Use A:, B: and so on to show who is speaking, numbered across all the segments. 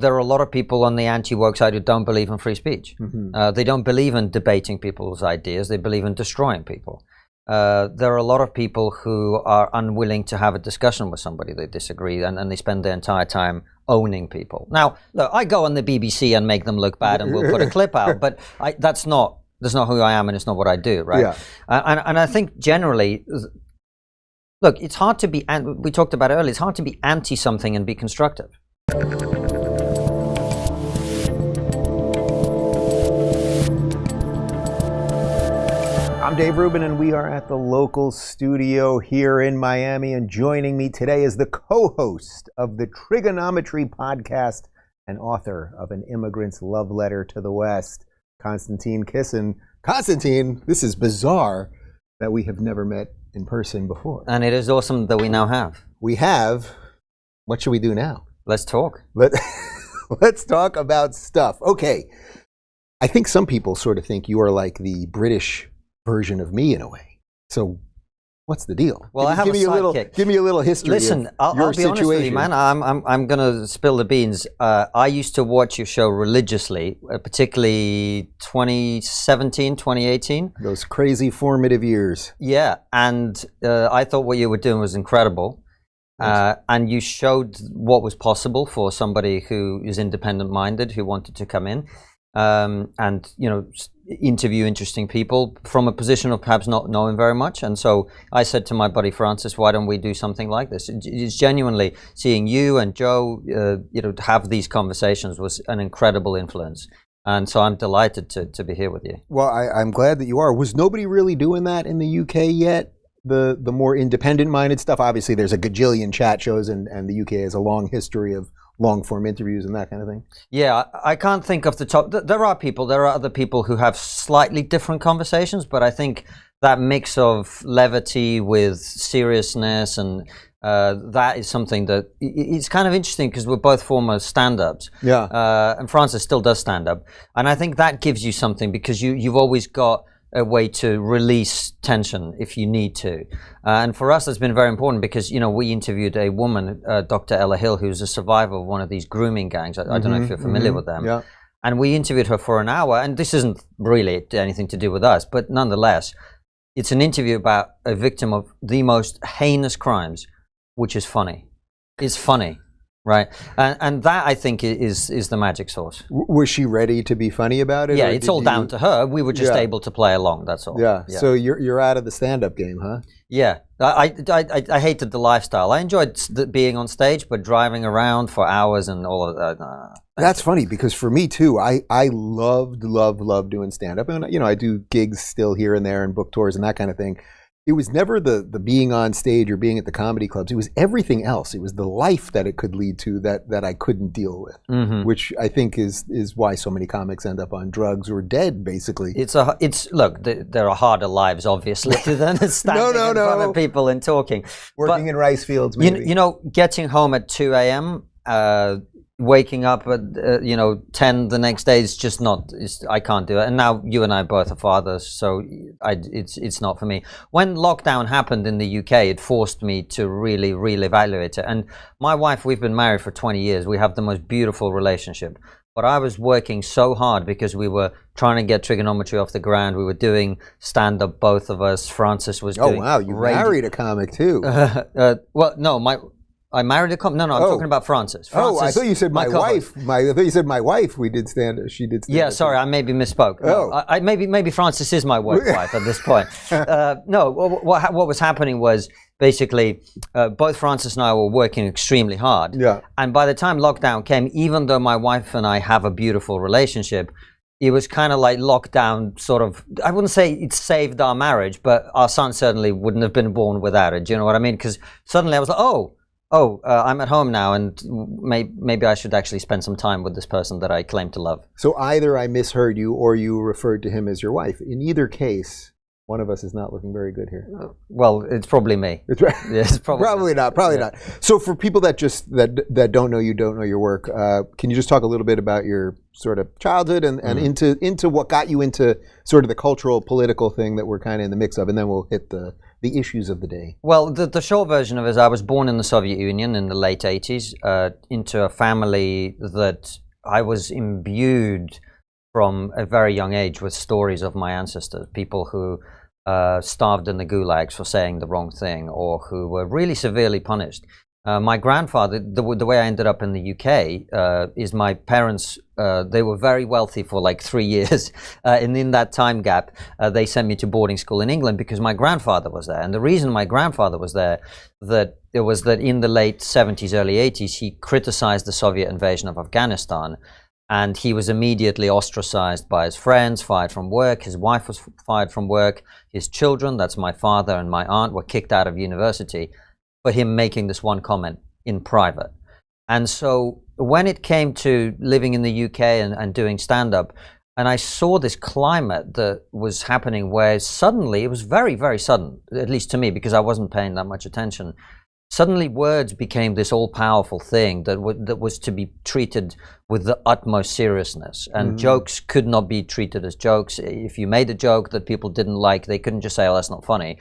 A: There are a lot of people on the anti-woke side who don't believe in free speech. They don't believe in debating people's ideas. They believe in destroying people. There are a lot of people who are unwilling to have a discussion with somebody they disagree, and they spend their entire time owning people. Now, look, I go on the BBC and make them look bad, and we'll put a clip out, but that's not who I am, and it's not what I do, right?
B: Yeah.
A: And I think generally, look, it's hard to be, we talked about it earlier, it's hard to be anti-something and be constructive.
B: I'm Dave Rubin, and we are at the local studio here in Miami, and joining me today is the co-host of the TRIGGERnometry podcast and author of An Immigrant's Love Letter to the West, Konstantin Kisin. Konstantin, this is bizarre that we have never met in person before.
A: And it is awesome that we now have.
B: We have. What should we do now?
A: Let's talk.
B: Let's talk about stuff. Okay. I think some people sort of think you are like the British version of me in a way. So what's the deal?
A: Well, I have a sidekick.
B: Give me a little history.
A: Listen, I'll be honest with you, man. I'm going to spill the beans. I used to watch your show religiously, particularly 2017, 2018.
B: Those crazy formative years.
A: Yeah, and I thought what you were doing was incredible. And you showed what was possible for somebody who is independent-minded, who wanted to come in and, you know, interview interesting people from a position of perhaps not knowing very much. And so I said to my buddy Francis, why don't we do something like this? It's genuinely seeing you and Joe, you know, have these conversations was an incredible influence. And so I'm delighted to be here with you.
B: Well, I'm glad that you are. Was nobody really doing that in the UK yet? The more independent-minded stuff? Obviously, there's a gajillion chat shows, and the UK has a long history of long-form interviews and that kind of thing. Yeah,
A: I can't think of the top. There are other people who have slightly different conversations, but I think that mix of levity with seriousness and that is something that it's kind of interesting because we're both former stand-ups.
B: Yeah.
A: And Francis still does stand-up, and I think that gives you something because you've always got a way to release tension if you need to. And for us, that's been very important because, you know, we interviewed a woman, Dr. Ella Hill, who's a survivor of one of these grooming gangs. I don't know if you're familiar with them.
B: Yeah.
A: And we interviewed her for an hour, and this isn't really anything to do with us, but nonetheless, it's an interview about a victim of the most heinous crimes, which is funny. It's funny. Right, and that I think is the magic sauce.
B: Was she ready to be funny about it?
A: Yeah, it's all down to her. We were just able to play along. That's all.
B: Yeah. So you're out of the stand-up game, huh?
A: Yeah. I hated the lifestyle. I enjoyed being on stage, but driving around for hours and all of that.
B: That's funny because for me too, I loved doing stand-up, and you know I do gigs still here and there and book tours and that kind of thing. It was never the being on stage or being at the comedy clubs. It was everything else. It was the life that it could lead to that I couldn't deal with, which I think is why so many comics end up on drugs or dead, basically.
A: Look, there are harder lives, obviously, than standing in front of people and talking.
B: Working in rice fields, maybe.
A: You know, getting home at 2 a.m., waking up at 10 the next day is just not. I can't do it. And now you and I both are fathers, so it's not for me. When lockdown happened in the UK, it forced me to really evaluate it. And my wife, we've been married for 20 years. We have the most beautiful relationship. But I was working so hard because we were trying to get TRIGGERnometry off the ground. We were doing stand-up, both of us. Francis was doing.
B: Oh wow, you married a comic too.
A: Well, no, I married a comic. No, I'm talking about Francis.
B: I thought you said my wife. I thought you said my wife. She did stand.
A: Yeah, sorry, I maybe misspoke. No, maybe Francis is my wife at this point. No, what was happening was basically both Francis and I were working extremely hard.
B: Yeah.
A: And by the time lockdown came, even though my wife and I have a beautiful relationship, it was kind of like lockdown sort of, I wouldn't say it saved our marriage, but our son certainly wouldn't have been born without it. Do you know what I mean? Because suddenly I was like, I'm at home now, and maybe I should actually spend some time with this person that I claim to love.
B: So either I misheard you or you referred to him as your wife. In either case, one of us is not looking very good here.
A: Well, it's probably me.
B: It's right.
A: Yeah, it's
B: probably not. So for people that don't know you, don't know your work, can you just talk a little bit about your sort of childhood and into what got you into sort of the cultural, political thing that we're kind of in the mix of, and then we'll hit the the issues of the day?
A: Well, the short version of it is I was born in the Soviet Union in the late 80s into a family that I was imbued from a very young age with stories of my ancestors, people who starved in the gulags for saying the wrong thing or who were really severely punished. My grandfather, the way I ended up in the UK is my parents, they were very wealthy for like 3 years. And in that time gap, they sent me to boarding school in England because my grandfather was there. And the reason my grandfather was there, that it was that in the late 70s, early 80s, he criticized the Soviet invasion of Afghanistan. And he was immediately ostracized by his friends, fired from work. His wife was fired from work. His children, that's my father and my aunt, were kicked out of university for him making this one comment in private. And so when it came to living in the UK and doing stand-up, and I saw this climate that was happening where suddenly, it was very, very sudden, at least to me, because I wasn't paying that much attention. Suddenly words became this all-powerful thing that was to be treated with the utmost seriousness. And jokes could not be treated as jokes. If you made a joke that people didn't like, they couldn't just say, oh, that's not funny.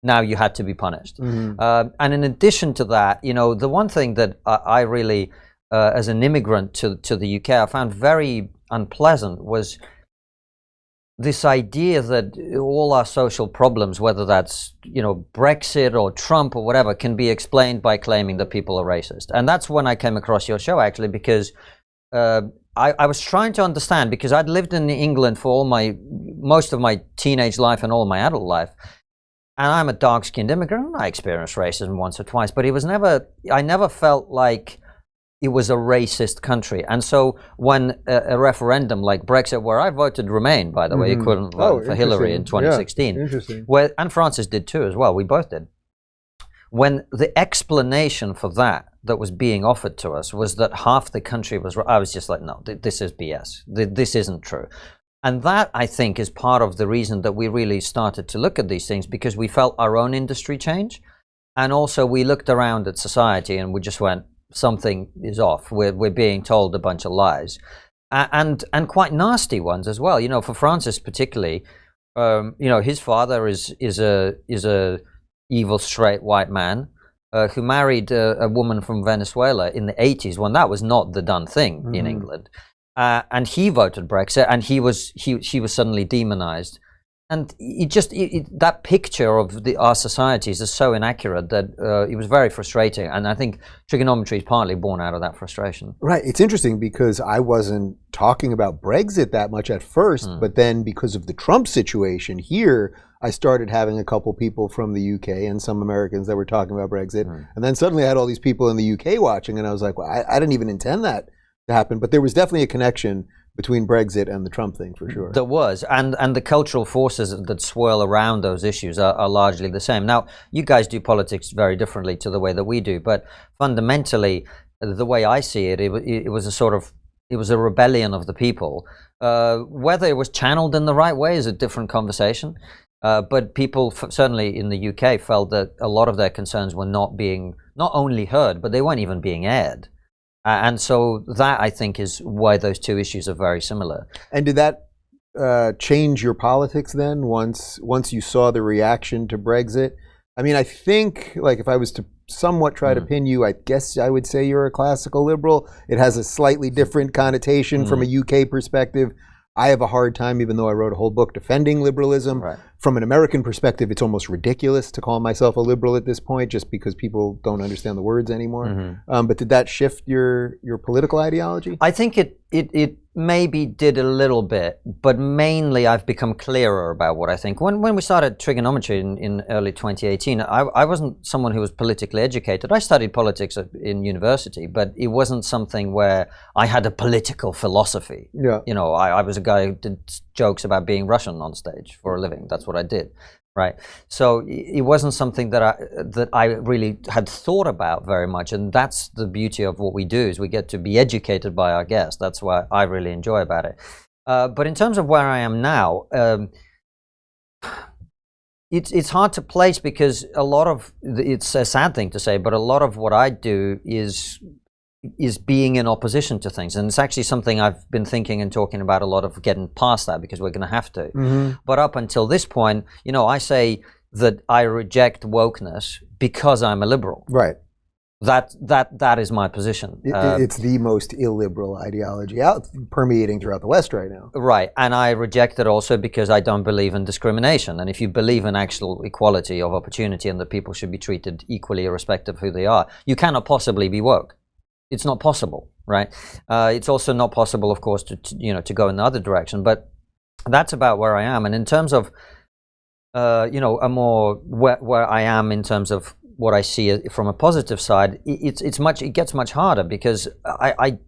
A: Now you had to be punished. And in addition to that, you know, the one thing that I really, as an immigrant to the UK, I found very unpleasant was this idea that all our social problems, whether that's, you know, Brexit or Trump or whatever, can be explained by claiming that people are racist. And that's when I came across your show, actually, because I was trying to understand, because I'd lived in England for most of my teenage life and all my adult life. And I'm a dark-skinned immigrant. I experienced racism once or twice, but I never felt like it was a racist country. And so when a referendum like Brexit, where I voted Remain, by the way, equivalent vote for Hillary in 2016, and Francis did too as well, we both did. When the explanation for that was being offered to us was that half the country was, I was just like, no, this is BS. This isn't true. And that, I think, is part of the reason that we really started to look at these things, because we felt our own industry change. And also we looked around at society and we just went, something is off. We're being told a bunch of lies. And quite nasty ones as well. You know, for Francis particularly, you know, his father is a evil straight white man who married a woman from Venezuela in the 80s, when that was not the done thing in England. And he voted Brexit, and he was suddenly demonized. And that picture of our societies is so inaccurate that it was very frustrating. And I think Triggernometry is partly born out of that frustration.
B: Right. It's interesting because I wasn't talking about Brexit that much at first, but then because of the Trump situation here, I started having a couple people from the UK and some Americans that were talking about Brexit. And then suddenly I had all these people in the UK watching, and I was like, well, I didn't even intend that to happen. But there was definitely a connection between Brexit and the Trump thing, for sure.
A: There was, and the cultural forces that swirl around those issues are largely the same. Now, you guys do politics very differently to the way that we do, but fundamentally, the way I see it, it was a rebellion of the people. Whether it was channeled in the right way is a different conversation, but people, certainly in the UK, felt that a lot of their concerns were not only heard, but they weren't even being aired. And so that, I think, is why those two issues are very similar.
B: And did that change your politics then, once you saw the reaction to Brexit? I mean, I think, like, if I was to somewhat try to pin you, I guess I would say you're a classical liberal. It has a slightly different connotation from a UK perspective. I have a hard time, even though I wrote a whole book defending liberalism. Right. From an American perspective, it's almost ridiculous to call myself a liberal at this point, just because people don't understand the words anymore. But did that shift your political ideology?
A: I think it maybe did a little bit, but mainly I've become clearer about what I think. When we started Triggernometry in early 2018, I wasn't someone who was politically educated. I studied politics in university, but it wasn't something where I had a political philosophy. Yeah. You know, I was a guy who did jokes about being Russian on stage for a living. That's what I did. Right. So it wasn't something that I really had thought about very much. And that's the beauty of what we do, is we get to be educated by our guests. That's what I really enjoy about it. But in terms of where I am now, it's hard to place, because it's a sad thing to say, but a lot of what I do is being in opposition to things. And it's actually something I've been thinking and talking about a lot, of getting past that, because we're going to have to. But up until this point, you know, I say that I reject wokeness because I'm a liberal.
B: Right.
A: That is my position.
B: It's the most illiberal ideology out permeating throughout the West right now.
A: Right, and I reject it also because I don't believe in discrimination. And if you believe in actual equality of opportunity and that people should be treated equally irrespective of who they are, you cannot possibly be woke. It's not possible, right? It's also not possible, of course, to go in the other direction. But that's about where I am. And in terms of, a more where I am in terms of what I see from a positive side, it gets much harder because I'm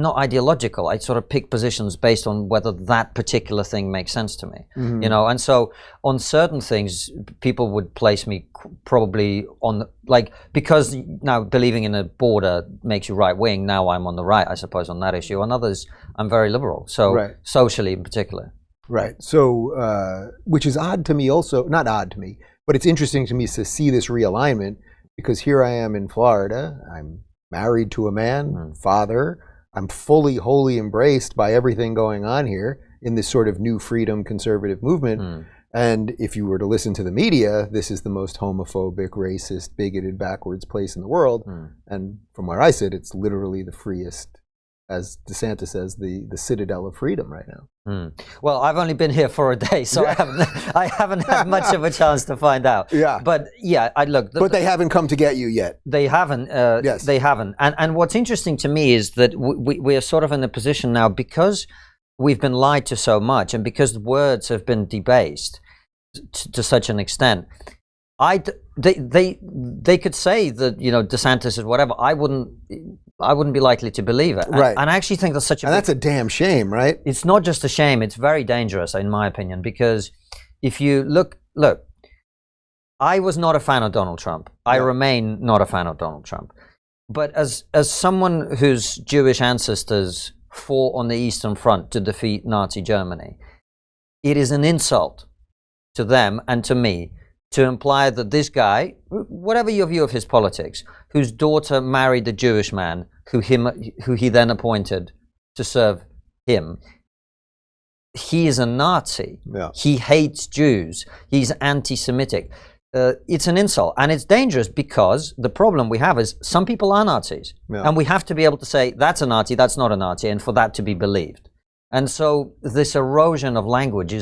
A: not ideological. I sort of pick positions based on whether that particular thing makes sense to me, and so on certain things, people would place me probably on because now believing in a border makes you right wing. Now I'm on the right, I suppose, on that issue. On others, I'm very liberal. So
B: right.
A: Socially in particular.
B: Right. So, which is odd to me also, not odd to me, but it's interesting to me to see this realignment because here I am in Florida. I'm married to a man, father. I'm wholly embraced by everything going on here in this sort of new freedom conservative movement. And if you were to listen to the media, this is the most homophobic, racist, bigoted, backwards place in the world. And from where I sit, it's literally the freest, as DeSantis says, the citadel of freedom right now.
A: Well, I've only been here for a day, so I haven't had much of a chance to find out.
B: Yeah.
A: But yeah, but
B: they haven't come to get you yet.
A: They haven't.
B: Yes.
A: They haven't. And what's interesting to me is that we are sort of in a position now because we've been lied to so much, and because words have been debased to such an extent. They could say that DeSantis is whatever. I wouldn't be likely to believe it.
B: Right.
A: And I actually think that's
B: that's a damn shame, right?
A: It's not just a shame. It's very dangerous, in my opinion, because if you look, I was not a fan of Donald Trump. I remain not a fan of Donald Trump. But as someone whose Jewish ancestors fought on the Eastern Front to defeat Nazi Germany, it is an insult to them and to me to imply that this guy, whatever your view of his politics, whose daughter married a Jewish man who he then appointed to serve him, he is a Nazi.
B: Yeah.
A: He hates Jews. He's anti-Semitic. It's an insult, and it's dangerous because the problem we have is some people are Nazis, and we have to be able to say that's a Nazi, that's not a Nazi, and for that to be believed. And so this erosion of language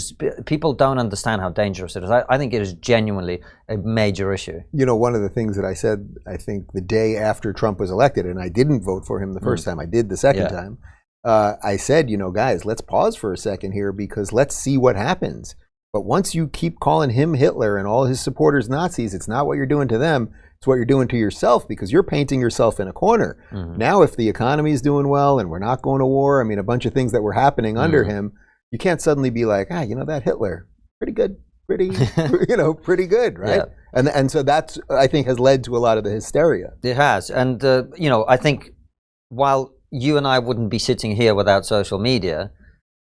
A: people don't understand how dangerous it is. I think it is genuinely a major issue.
B: One of the things that I said, I think the day after Trump was elected, and I didn't vote for him the first time, I did the second time, I said, guys, let's pause for a second here because let's see what happens. But once you keep calling him Hitler and all his supporters Nazis, it's not what you're doing to them. It's what you're doing to yourself because you're painting yourself in a corner. Now, if the economy is doing well and we're not going to war, I mean, a bunch of things that were happening under him, you can't suddenly be like, that Hitler, pretty good, pretty good, right? Yeah. And so that's, I think, has led to a lot of the hysteria.
A: It has. And, I think while you and I wouldn't be sitting here without social media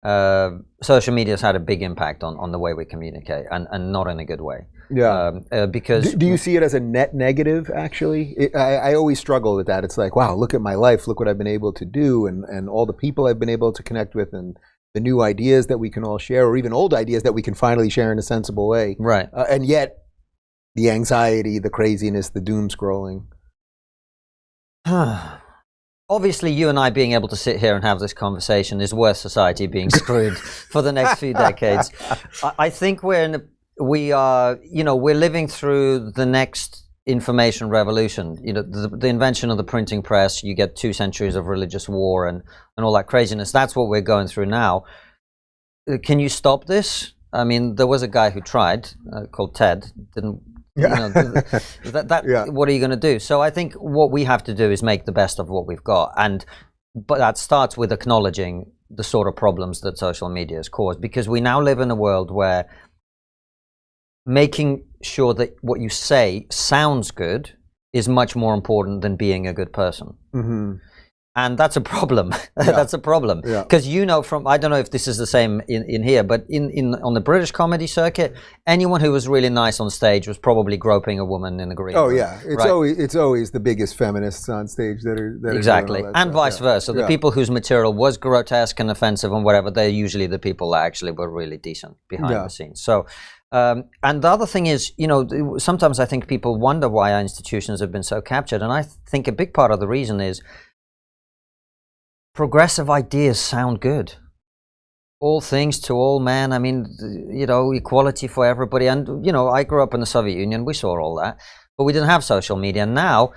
A: has had a big impact on the way we communicate and not in a good way.
B: Yeah.
A: Because
B: do you see it as a net negative, actually? I always struggle with that. It's like, wow, look at my life. Look what I've been able to do and all the people I've been able to connect with and the new ideas that we can all share or even old ideas that we can finally share in a sensible way.
A: Right.
B: And yet the anxiety, the craziness, the doom scrolling.
A: Obviously, you and I being able to sit here and have this conversation is worth society being screwed for the next few decades. I think we're living through the next information revolution. The invention of the printing press, you get 2 centuries of religious war and all that craziness. That's what we're going through now. Can you stop this? I mean, there was a guy who tried, called Ted, didn't. What are you going to do? So I think what we have to do is make the best of what we've got, but that starts with acknowledging the sort of problems that social media has caused, because we now live in a world where making sure that what you say sounds good is much more important than being a good person. And that's a problem. That's a problem. Because I don't know if this is the same in here, but on the British comedy circuit, anyone who was really nice on stage was probably groping a woman in the green room.
B: Oh yeah, it's always the biggest feminists on stage that are
A: exactly, and vice versa. The people whose material was grotesque and offensive and whatever, they're usually the people that actually were really decent behind the scenes. So And the other thing is, sometimes I think people wonder why our institutions have been so captured. And I think a big part of the reason is progressive ideas sound good. All things to all men. I mean, equality for everybody. And, I grew up in the Soviet Union. We saw all that. But we didn't have social media. Now,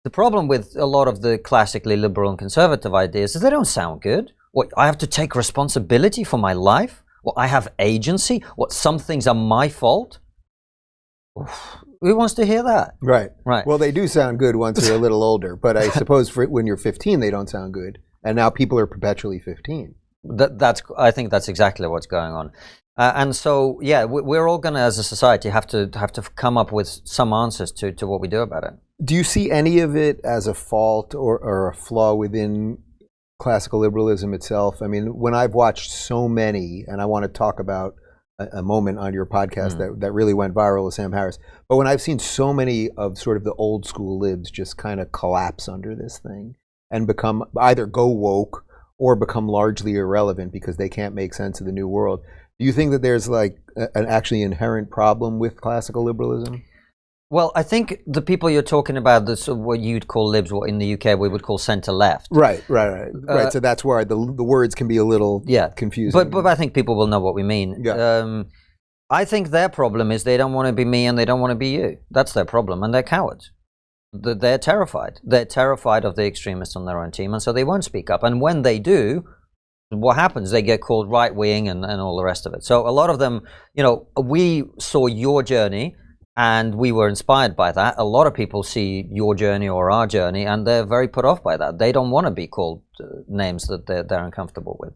A: the problem with a lot of the classically liberal and conservative ideas is they don't sound good. What, I have to take responsibility for my life? What, I have agency? What, some things are my fault? Who wants to hear that?
B: Right.
A: Right.
B: Well, they do sound good once you're a little older. But I suppose when you're 15, they don't sound good. And now people are perpetually 15.
A: I think that's exactly what's going on, and so we're all going to, as a society, have to come up with some answers to what we do about it.
B: Do you see any of it as a fault or a flaw within classical liberalism itself? I mean, when I've watched so many, and I want to talk about a moment on your podcast that really went viral with Sam Harris, but when I've seen so many of sort of the old school libs just kind of collapse under this thing and become either go woke or become largely irrelevant because they can't make sense of the new world. Do you think that there's like an actually inherent problem with classical liberalism?
A: Well, I think the people you're talking about, what you'd call libs, what in the UK we would call centre-left.
B: Right. So that's where the words can be a little confusing.
A: But I think people will know what we mean.
B: Yeah.
A: I think their problem is they don't want to be me and they don't want to be you. That's their problem, and they're cowards. They're terrified. They're terrified of the extremists on their own team, and so they won't speak up. And when they do, what happens? They get called right-wing and all the rest of it. So a lot of them, we saw your journey, and we were inspired by that. A lot of people see your journey or our journey, and they're very put off by that. They don't want to be called names that they're uncomfortable with.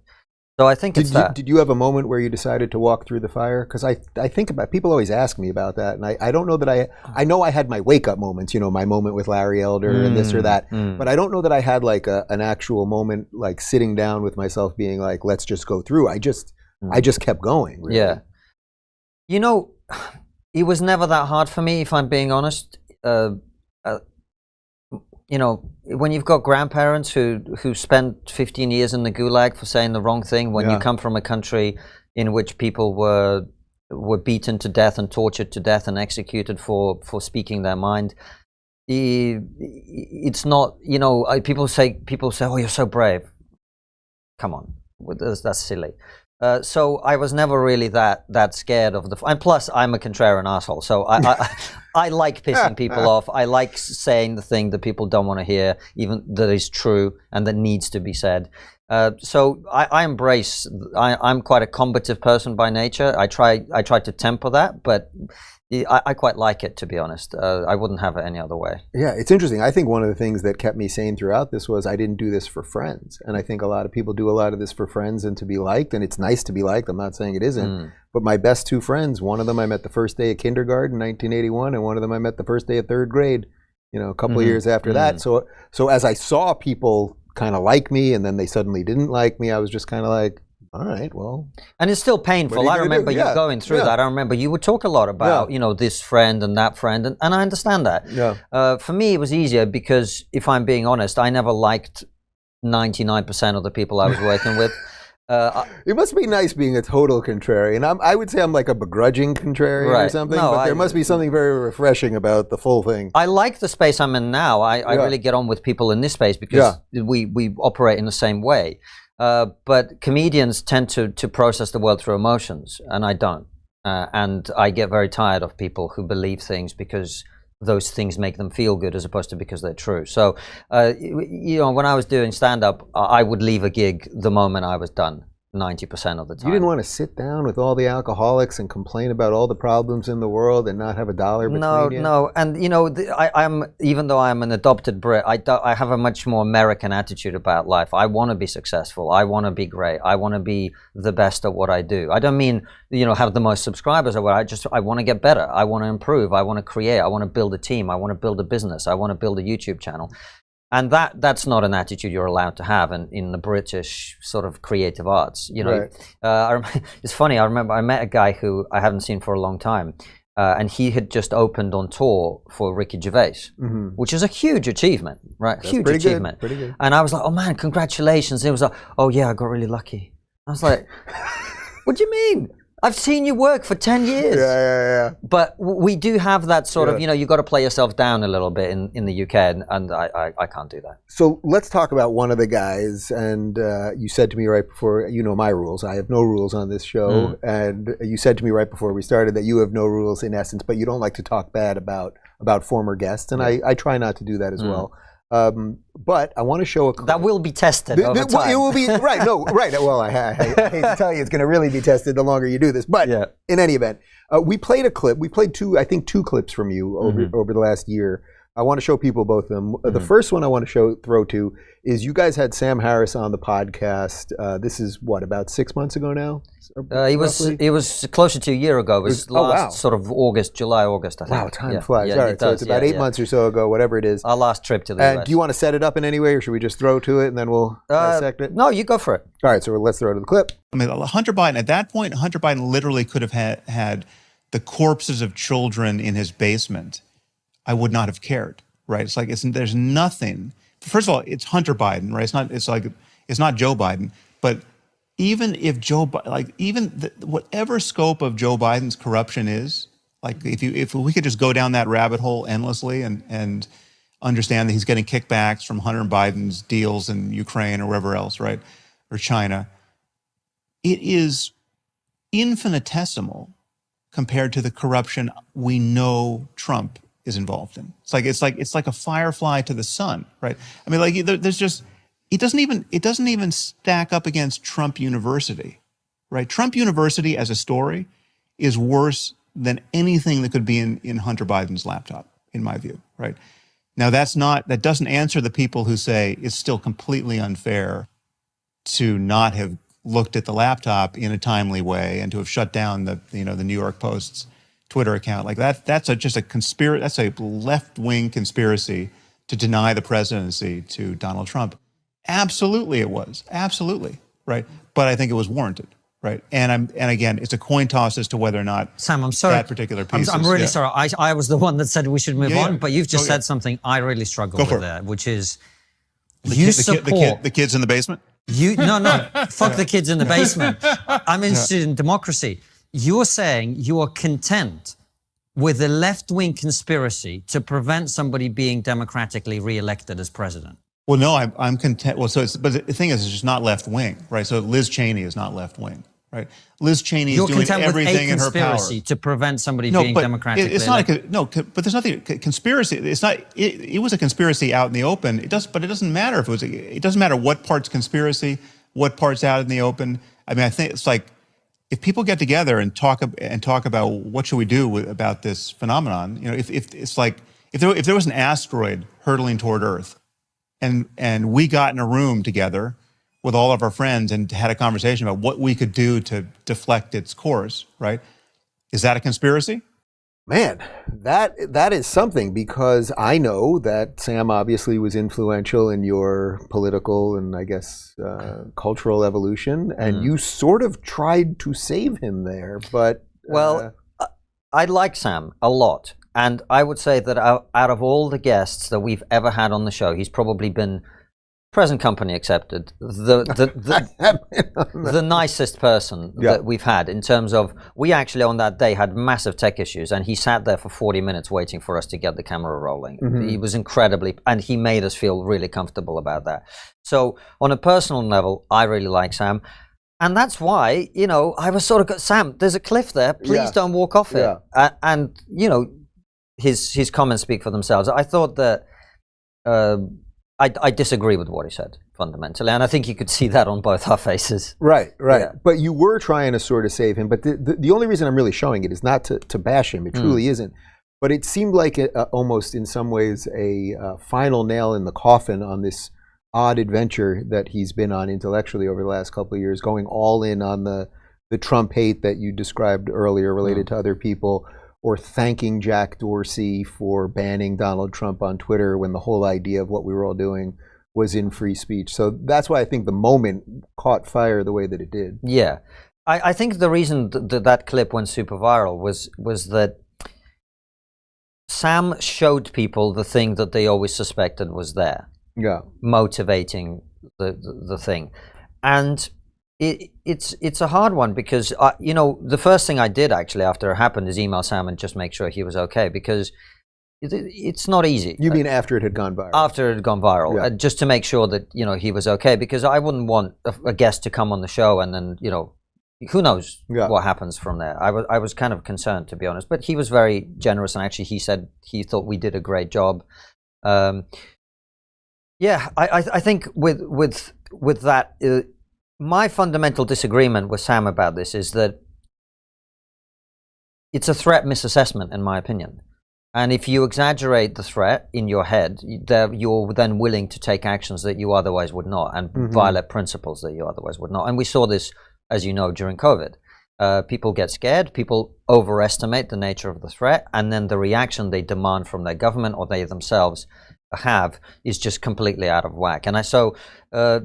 A: So I think
B: Did you have a moment where you decided to walk through the fire? Because I think about, people always ask me about that, and I don't know that I know I had my wake up moments, my moment with Larry Elder and this or that, but I don't know that I had like an actual moment, like sitting down with myself being like, let's just go through. I just kept going. Really.
A: Yeah. It was never that hard for me, if I'm being honest. When you've got grandparents who spent 15 years in the gulag for saying the wrong thing, when you come from a country in which people were beaten to death and tortured to death and executed for speaking their mind, it's not, people say, oh, you're so brave. Come on, that's silly. So I was never really that scared of and plus I'm a contrarian asshole, so I like pissing people off. I like saying the thing that people don't want to hear, even that is true and that needs to be said. So I embrace. I'm quite a combative person by nature. I try to temper that, but I quite like it, to be honest. I wouldn't have it any other way.
B: Yeah, it's interesting. I think one of the things that kept me sane throughout this was I didn't do this for friends. And I think a lot of people do a lot of this for friends and to be liked, and it's nice to be liked. I'm not saying it isn't. But my best two friends, one of them I met the first day of kindergarten, 1981, and one of them I met the first day of third grade, a couple of years after that. So as I saw people kind of like me and then they suddenly didn't like me, I was just kind of like, all right, well.
A: And it's still painful. I remember you going through that. I remember you would talk a lot about, this friend and that friend, and I understand that.
B: Yeah.
A: For me, it was easier because, if I'm being honest, I never liked 99% of the people I was working with.
B: It must be nice being a total contrarian. I would say I'm like a begrudging contrarian or something, but there must be something very refreshing about the full thing.
A: I like the space I'm in now. I really get on with people in this space because we operate in the same way. But comedians tend to process the world through emotions, and I don't. And I get very tired of people who believe things because those things make them feel good as opposed to because they're true. So, when I was doing stand-up, I would leave a gig the moment I was done, 90% of the time.
B: You didn't want to sit down with all the alcoholics and complain about all the problems in the world and not have a dollar between you?
A: No. And, I'm even though I'm an adopted Brit, I have a much more American attitude about life. I want to be successful. I want to be great. I want to be the best at what I do. I don't mean, have the most subscribers or what. I want to get better. I want to improve. I want to create. I want to build a team. I want to build a business. I want to build a YouTube channel. And that's not an attitude you're allowed to have in the British sort of creative arts.
B: Right.
A: It's funny. I remember I met a guy who I haven't seen for a long time, and he had just opened on tour for Ricky Gervais, which is a huge achievement, right?
B: That's
A: huge achievement.
B: Pretty good.
A: And I was like, oh man, congratulations. And he was like, oh yeah, I got really lucky. I was like, what do you mean? I've seen you work for 10 years.
B: Yeah.
A: But we do have that sort of, you got to play yourself down a little bit in the UK, and I can't do that.
B: So let's talk about one of the guys. And you said to me right before, you know my rules. I have no rules on this show. And you said to me right before we started that you have no rules in essence, but you don't like to talk bad about former guests. And I try not to do that as well. But I want to show a clip.
A: That will be tested over time.
B: It will be, right, no, right. Well, I hate to tell you, it's going to really be tested the longer you do this. But in any event, we played a clip. We played two clips from you over the last year. I want to show people both of them. The first one I want to throw to is you guys had Sam Harris on the podcast. This is what, about 6 months ago now?
A: It was closer to a year ago. It was last sort of July, August, I think.
B: Wow, time flies. All right, so it's about 8 months or so ago, whatever it is.
A: Our last trip to the US.
B: Do you want to set it up in any way, or should we just throw to it and then we'll dissect it?
A: No, you go for it.
B: All right, so let's throw to the clip.
C: I mean, Hunter Biden, at that point, Hunter Biden literally could have had the corpses of children in his basement. I would not have cared, right? It's like, there's nothing. First of all, it's Hunter Biden, right? It's not Joe Biden, but even if whatever scope of Joe Biden's corruption is, like if we could just go down that rabbit hole endlessly and understand that he's getting kickbacks from Hunter Biden's deals in Ukraine or wherever else, right, or China, it is infinitesimal compared to the corruption we know Trump is involved in. It's like a firefly to the sun, right? I mean, like there's just. It doesn't even stack up against Trump University, right? Trump University as a story is worse than anything that could be in Hunter Biden's laptop, in my view, right? Now that doesn't answer the people who say it's still completely unfair to not have looked at the laptop in a timely way and to have shut down the New York Post's Twitter account. Like that's just a conspiracy. That's a left-wing conspiracy to deny the presidency to Donald Trump. Absolutely, it was. Absolutely, right? But I think it was warranted, right? And again, it's a coin toss as to whether or not
A: Sam, I'm sorry.
C: That particular piece.
A: I'm really sorry. I was the one that said we should move on, but you've just said something I really struggle with there, which is
C: the kids in the basement.
A: Fuck the kids in the basement. I'm interested in democracy. You're saying you are content with a left-wing conspiracy to prevent somebody being democratically re-elected as president.
C: Well, no, I'm content. Well, but the thing is, it's just not left wing, right? So Liz Cheney is not left wing, right? Liz Cheney is doing everything in her power.
A: You're content with a conspiracy to prevent somebody being democratically elected.
C: But there's nothing conspiracy. It's not. It was a conspiracy out in the open. But it doesn't matter if it was. It doesn't matter what part's conspiracy, what part's out in the open. I mean, I think it's like if people get together and talk about what should we do about this phenomenon. If it's like if there was an asteroid hurtling toward Earth. And we got in a room together with all of our friends and had a conversation about what we could do to deflect its course, right? Is that a conspiracy?
B: Man, that is something, because I know that Sam obviously was influential in your political and I guess cultural evolution, and you sort of tried to save him there, but...
A: Well, I like Sam a lot. And I would say that out of all the guests that we've ever had on the show, he's probably been, present company accepted, the nicest person that we've had, in terms of, we actually on that day had massive tech issues and he sat there for 40 minutes waiting for us to get the camera rolling. He was incredibly, and he made us feel really comfortable about that. So on a personal level, I really like Sam. And that's why, I was sort of, Sam, there's a cliff there, please don't walk off it. And, his comments speak for themselves. I thought that I disagree with what he said fundamentally, and I think you could see that on both our faces. Right.
B: Yeah. But you were trying to sort of save him. But the only reason I'm really showing it is not to bash him. It truly isn't. But it seemed like almost in some ways a final nail in the coffin on this odd adventure that he's been on intellectually over the last couple of years, going all in on the Trump hate that you described earlier related to other people, or thanking Jack Dorsey for banning Donald Trump on Twitter when the whole idea of what we were all doing was in free speech. So that's why I think the moment caught fire the way that it did.
A: Yeah. I think the reason that clip went super viral was that Sam showed people the thing that they always suspected was there.
B: Yeah.
A: Motivating the thing. And It's a hard one because the first thing I did actually after it happened is email Sam and just make sure he was okay, because it's not easy.
B: You mean after it had gone viral?
A: After it had gone viral,
B: Yeah.
A: just to make sure that he was okay, because I wouldn't want a guest to come on the show and then who knows what happens from there. I was kind of concerned, to be honest, but he was very generous, and actually he said he thought we did a great job. I think with that, my fundamental disagreement with Sam about this is that it's a threat misassessment, in my opinion. And if you exaggerate the threat in your head, you're then willing to take actions that you otherwise would not, and violate principles that you otherwise would not. And we saw this, as you know, during COVID. People get scared, people overestimate the nature of the threat, and then the reaction they demand from their government or they themselves have is just completely out of whack. And so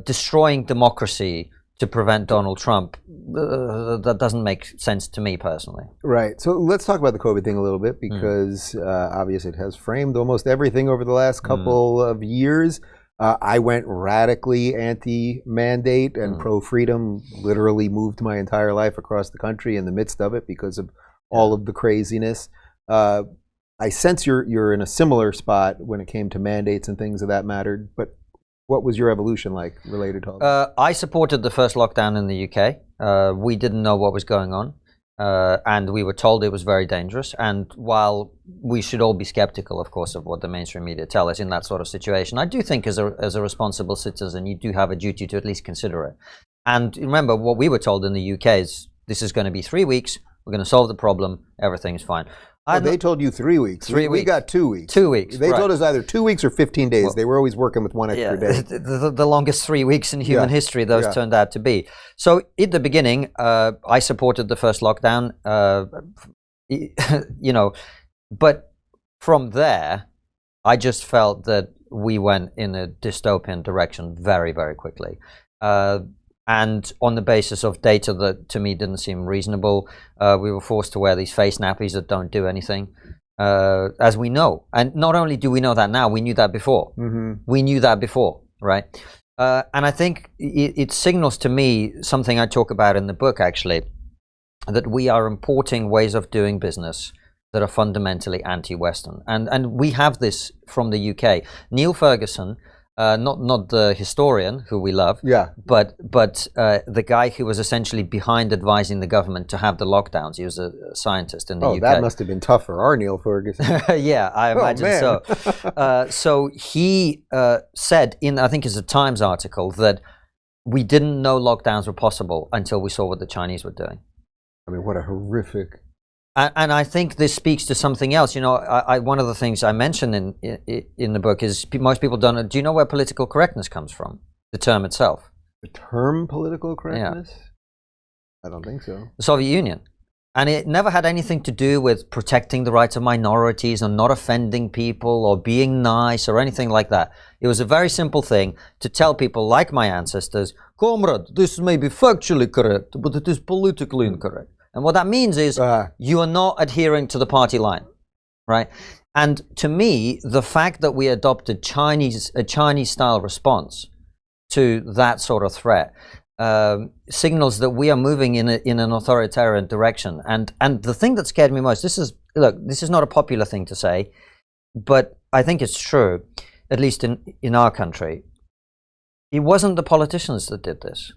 A: destroying democracy to prevent Donald Trump, that doesn't make sense to me personally.
B: Right. So let's talk about the COVID thing a little bit, because obviously it has framed almost everything over the last couple of years. I went radically anti-mandate and pro-freedom, literally moved my entire life across the country in the midst of it because of all of the craziness. I sense you're in a similar spot when it came to mandates and things of that matter, but what was your evolution like related to all that?
A: I supported the first lockdown in the UK. We didn't know what was going on, and we were told it was very dangerous. And while we should all be skeptical, of course, of what the mainstream media tell us in that sort of situation, I do think as a responsible citizen, you do have a duty to at least consider it. And remember, what we were told in the UK is this is going to be 3 weeks, we're going to solve the problem, everything's fine.
B: They told you 3 weeks. We got 2 weeks.
A: 2 weeks.
B: They told us either 2 weeks or 15 days. They were always working with one extra day.
A: The longest 3 weeks in human history, those turned out to be. So at the beginning, I supported the first lockdown, but from there, I just felt that we went in a dystopian direction very, very quickly. And on the basis of data that to me didn't seem reasonable, we were forced to wear these face nappies that don't do anything, as we know. And not only do we know that now, we knew that before. We knew that before, right? And I think it signals to me something I talk about in the book, actually, that we are importing ways of doing business that are fundamentally anti-Western. And we have this from the UK. Neil Ferguson, not the historian who we love, but the guy who was essentially behind advising the government to have the lockdowns. He was a scientist in the UK.
B: That must have been tough for our Neil Ferguson.
A: Yeah, I imagine so. So he said in, I think it's a Times article, that we didn't know lockdowns were possible until we saw what the Chinese were doing.
B: I mean, what a horrific...
A: And I think this speaks to something else. One of the things I mentioned in the book is most people don't know. Do you know where political correctness comes from? The term itself.
B: The term political correctness?
A: Yeah.
B: I don't think so.
A: The Soviet Union. And it never had anything to do with protecting the rights of minorities or not offending people or being nice or anything like that. It was a very simple thing to tell people like my ancestors, comrade, this may be factually correct, but it is politically incorrect. And what that means is you are not adhering to the party line, right? And to me, the fact that we adopted a Chinese-style response to that sort of threat signals that we are moving in an authoritarian direction. And the thing that scared me most, this is not a popular thing to say, but I think it's true, at least in our country. It wasn't the politicians that did this.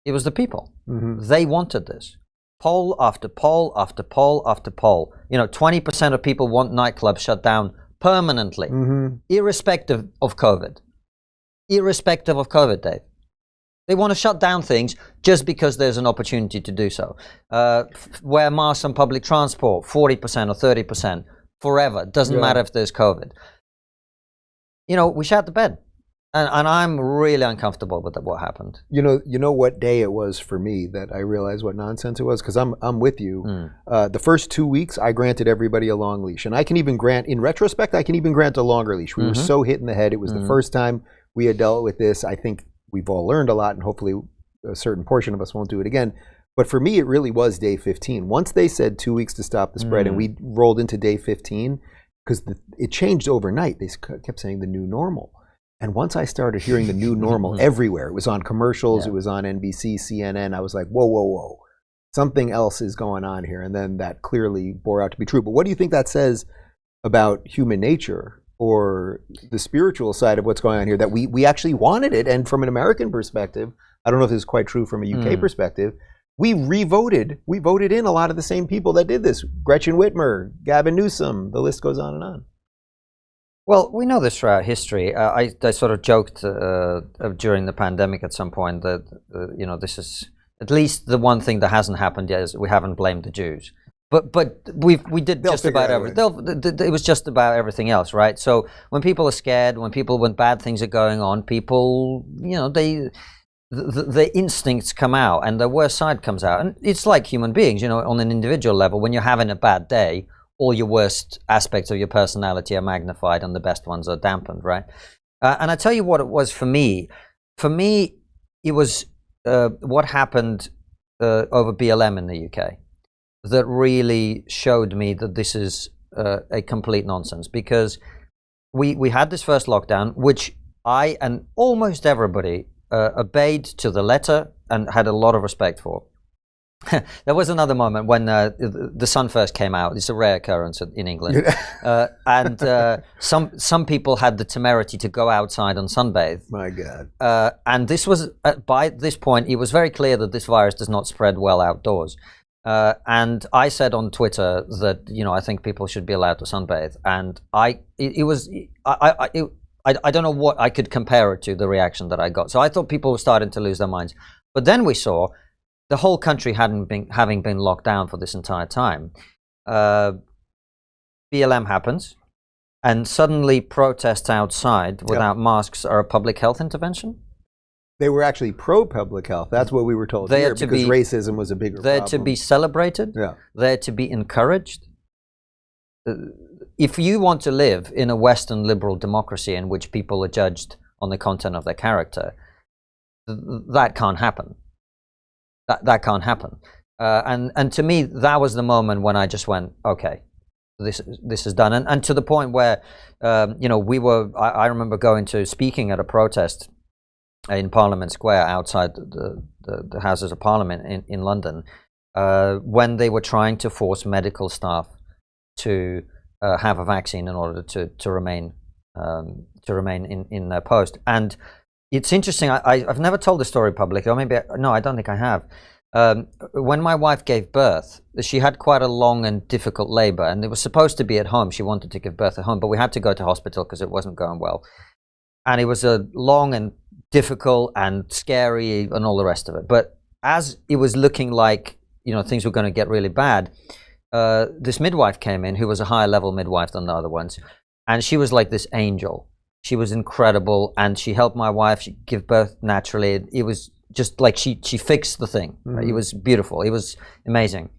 A: It was the people. They wanted this. Poll after poll after poll after poll. 20% of people want nightclubs shut down permanently, irrespective of COVID. Irrespective of COVID, Dave. They want to shut down things just because there's an opportunity to do so. Wear masks on public transport, 40% or 30%, forever. Doesn't matter if there's COVID. We shut the bed. And I'm really uncomfortable with what happened.
B: You know what day it was for me that I realized what nonsense it was? Because I'm with you. The first 2 weeks, I granted everybody a long leash. And I can even grant, in retrospect, a longer leash. We were so hit in the head. It was the first time we had dealt with this. I think we've all learned a lot, and hopefully a certain portion of us won't do it again. But for me, it really was day 15. Once they said 2 weeks to stop the spread, and we rolled into day 15, because it changed overnight. They kept saying the new normal. And once I started hearing the new normal everywhere, it was on commercials, it was on NBC, CNN, I was like, whoa, whoa, whoa. Something else is going on here. And then that clearly bore out to be true. But what do you think that says about human nature or the spiritual side of what's going on here, that we actually wanted it? And from an American perspective, I don't know if this is quite true from a UK perspective, we voted in a lot of the same people that did this. Gretchen Whitmer, Gavin Newsom, the list goes on and on.
A: Well, we know this throughout history. I sort of joked during the pandemic at some point that, this is at least the one thing that hasn't happened yet is we haven't blamed the Jews. But we did just about everything. It was just about everything else, right? So when people are scared, when bad things are going on, people, the instincts come out and the worst side comes out. And it's like human beings, on an individual level, when you're having a bad day, all your worst aspects of your personality are magnified and the best ones are dampened, right? And I tell you what it was for me. For me, it was what happened over BLM in the UK that really showed me that this is a complete nonsense, because we had this first lockdown, which I and almost everybody obeyed to the letter and had a lot of respect for. There was another moment when the sun first came out. It's a rare occurrence in England, and some people had the temerity to go outside and sunbathe.
B: My God!
A: And this was by this point, it was very clear that this virus does not spread well outdoors. And I said on Twitter that I think people should be allowed to sunbathe. And I don't know what I could compare it to, the reaction that I got. So I thought people were starting to lose their minds. But then we saw the whole country having been locked down for this entire time. BLM happens, and suddenly protests outside without masks are a public health intervention.
B: They were actually pro-public health. That's what we were told here, because racism was a bigger problem.
A: They're to be celebrated. They're to be encouraged. If you want to live in a Western liberal democracy in which people are judged on the content of their character, that can't happen. That can't happen. And to me, that was the moment when I just went, okay, this is done. And to the point where, I remember speaking at a protest in Parliament Square outside the Houses of Parliament in London, when they were trying to force medical staff to have a vaccine in order to remain in their post. And it's interesting. I've never told the story publicly, or maybe I don't think I have. When my wife gave birth, she had quite a long and difficult labor, and it was supposed to be at home. She wanted to give birth at home, but we had to go to hospital because it wasn't going well. And it was a long and difficult and scary and all the rest of it. But as it was looking like things were going to get really bad, this midwife came in, who was a higher level midwife than the other ones, and she was like this angel. She was incredible, and she helped my wife give birth naturally. It was just like she fixed the thing. Right? It was beautiful. It was amazing.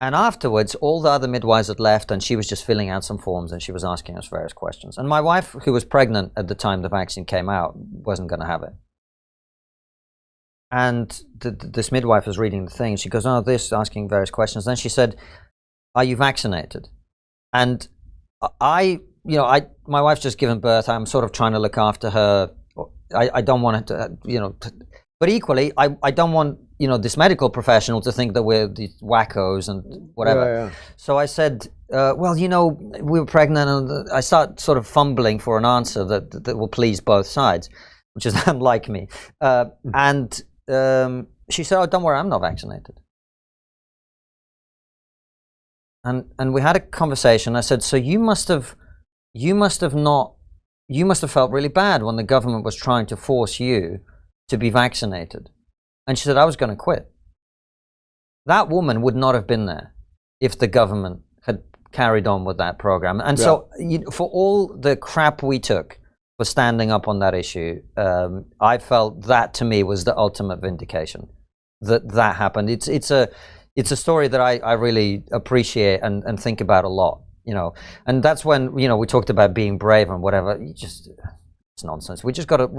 A: And afterwards, all the other midwives had left, and she was just filling out some forms, and she was asking us various questions. And my wife, who was pregnant at the time the vaccine came out, wasn't going to have it. And this midwife was reading the thing. She goes, asking various questions. Then she said, "Are you vaccinated?" And my wife's just given birth. I'm sort of trying to look after her. I don't want it to, but equally, I don't want, this medical professional to think that we're these wackos and whatever. So I said, we were pregnant, and I start sort of fumbling for an answer that will please both sides, which is unlike me. And she said, "Oh, don't worry, I'm not vaccinated." And we had a conversation. I said, "So you must have felt really bad when the government was trying to force you to be vaccinated." And she said, "I was going to quit." That woman would not have been there if the government had carried on with that program. And so for all the crap we took for standing up on that issue, I felt that to me was the ultimate vindication that happened. It's a story that I really appreciate and think about a lot. And that's when we talked about being brave and whatever. It's nonsense. We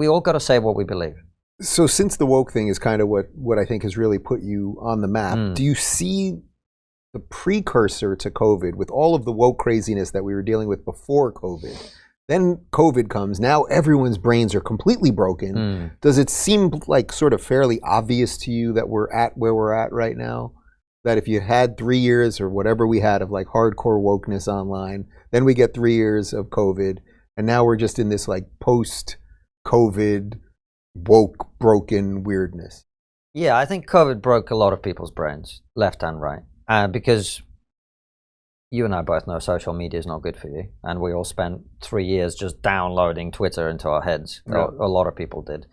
A: all got to say what we believe.
B: So since the woke thing is kind of what I think has really put you on the map, do you see the precursor to COVID with all of the woke craziness that we were dealing with before COVID, Then COVID comes. Now everyone's brains are completely broken. Does it seem like sort of fairly obvious to you that we're at where we're at right now? That if you had 3 years or whatever we had of like hardcore wokeness online, then we get 3 years of COVID, and now we're just in this like post-COVID woke broken weirdness.
A: Yeah, I think COVID broke a lot of people's brains, left and right, because you and I both know social media is not good for you, and we all spent 3 years just downloading Twitter into our heads. Yeah. A lot of people did.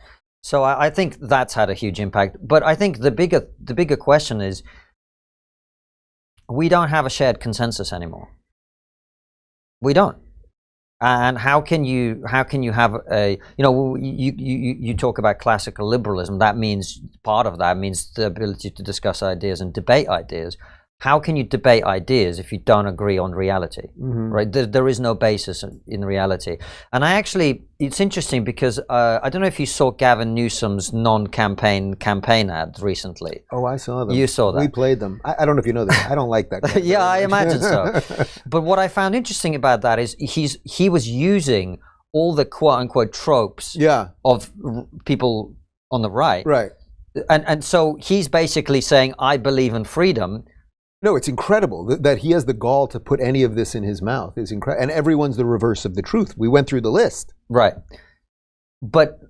A: So I think that's had a huge impact. But I think the bigger question is, we don't have a shared consensus anymore. We don't. And how can you have a, you talk about classical liberalism. That means, part of that means the ability to discuss ideas and debate ideas. How can you debate ideas if you don't agree on reality, right? There is no basis in reality. And it's interesting because I don't know if you saw Gavin Newsom's non-campaign ads recently.
B: Oh, I saw them.
A: You saw that.
B: We played them. I don't know if you know that. I don't like that.
A: Yeah, I imagine so. But what I found interesting about that is he was using all the quote-unquote tropes of people on the right.
B: Right.
A: And so he's basically saying, I believe in freedom.
B: No, it's incredible that he has the gall to put any of this in his mouth. It's incredible, and everyone's the reverse of the truth. We went through the list,
A: right? But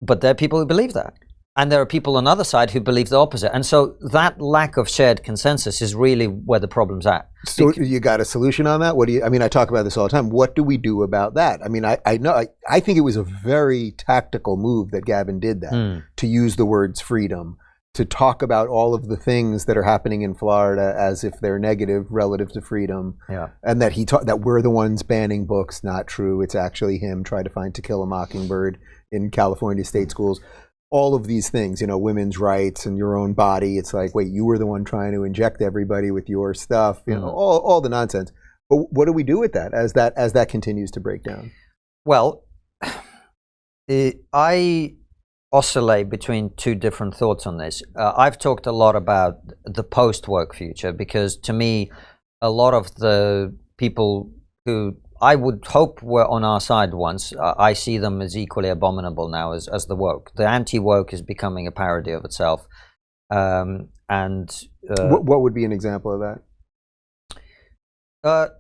A: there are people who believe that, and there are people on the other side who believe the opposite. And so that lack of shared consensus is really where the problem's at.
B: So you got a solution on that? I talk about this all the time. What do we do about that? I mean, I think it was a very tactical move that Gavin did that, to use the words freedom, to talk about all of the things that are happening in Florida as if they're negative relative to freedom, and that that we're the ones banning books. Not true. It's actually him trying to find To Kill a Mockingbird in California state schools. All of these things, women's rights and your own body. It's like, wait, you were the one trying to inject everybody with your stuff. All the nonsense. But what do we do with that as that continues to break down?
A: Well, I oscillate between two different thoughts on this. I've talked a lot about the post-woke future because, to me, a lot of the people who I would hope were on our side once, I see them as equally abominable now as the woke. The anti-woke is becoming a parody of itself. What
B: would be an example of that?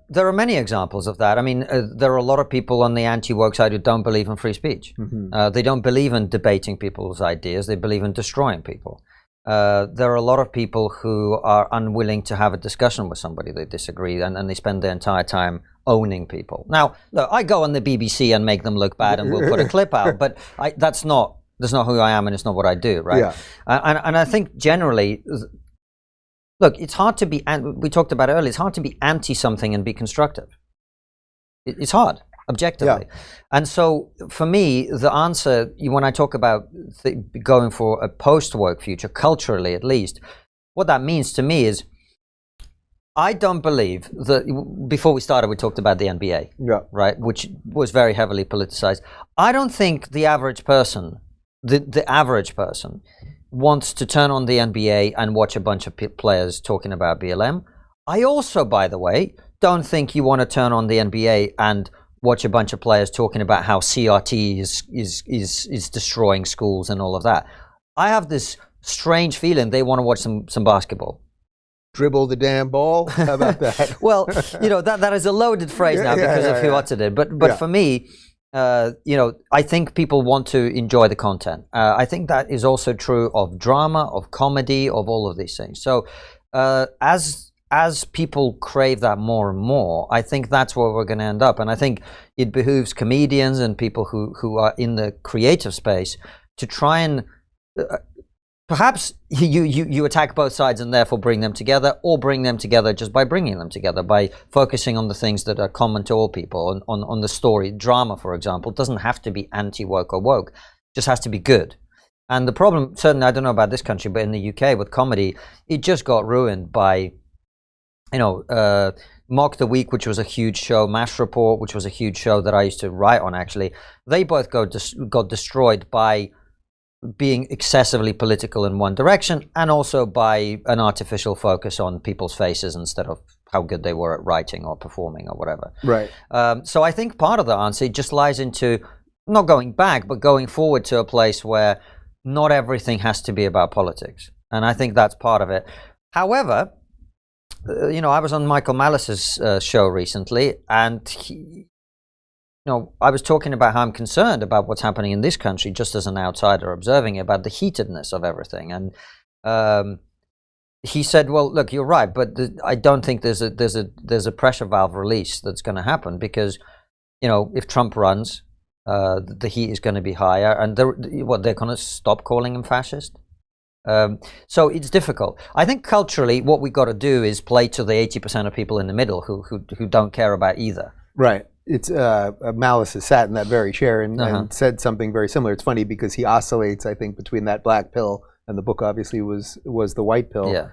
A: There are many examples of that. I mean, there are a lot of people on the anti-woke side who don't believe in free speech. They don't believe in debating people's ideas. They believe in destroying people. There are a lot of people who are unwilling to have a discussion with somebody they disagree, and they spend their entire time owning people. Now, look, I go on the BBC and make them look bad, and we'll put a clip out, but that's not who I am, and it's not what I do, right?
B: Yeah.
A: And I think generally, look, it's hard to be, we talked about it earlier, it's hard to be anti-something and be constructive. It's hard, objectively. Yeah. And so, for me, the answer, when I talk about going for a post-woke future, culturally at least, what that means to me is, I don't believe that, before we started, we talked about the NBA, right, which was very heavily politicized. I don't think the average person, the average person, wants to turn on the NBA and watch a bunch of players talking about BLM. I also, by the way, don't think you want to turn on the NBA and watch a bunch of players talking about how CRT is destroying schools and all of that. I have this strange feeling they want to watch some basketball.
B: Dribble the damn ball? How about that?
A: Well, that is a loaded phrase now because of who uttered it. But for me, I think people want to enjoy the content. I think that is also true of drama, of comedy, of all of these things. So as people crave that more and more, I think that's where we're going to end up. And I think it behooves comedians and people who are in the creative space to try and perhaps you attack both sides and therefore bring them together, or bring them together just by bringing them together, by focusing on the things that are common to all people, on the story. Drama, for example, doesn't have to be anti-woke or woke, just has to be good. And the problem, certainly, I don't know about this country, but in the UK with comedy, it just got ruined by, Mock the Week, which was a huge show, Mash Report, which was a huge show that I used to write on, actually. They both got destroyed by being excessively political in one direction, and also by an artificial focus on people's faces instead of how good they were at writing or performing or whatever.
B: Right.
A: So I think part of the answer just lies into not going back, but going forward to a place where not everything has to be about politics. And I think that's part of it. However, I was on Michael Malice's show recently, and I was talking about how I'm concerned about what's happening in this country, just as an outsider observing it, about the heatedness of everything. And he said, "Well, look, you're right, but I don't think there's a pressure valve release that's going to happen because, if Trump runs, the heat is going to be higher, and they're going to stop calling him fascist." So it's difficult. I think culturally, what we got to do is play to the 80% of people in the middle who don't care about either.
B: Right. It's Malice has sat in that very chair and said something very similar. It's funny because he oscillates, I think, between that black pill and the book obviously was the white pill.
A: Yeah.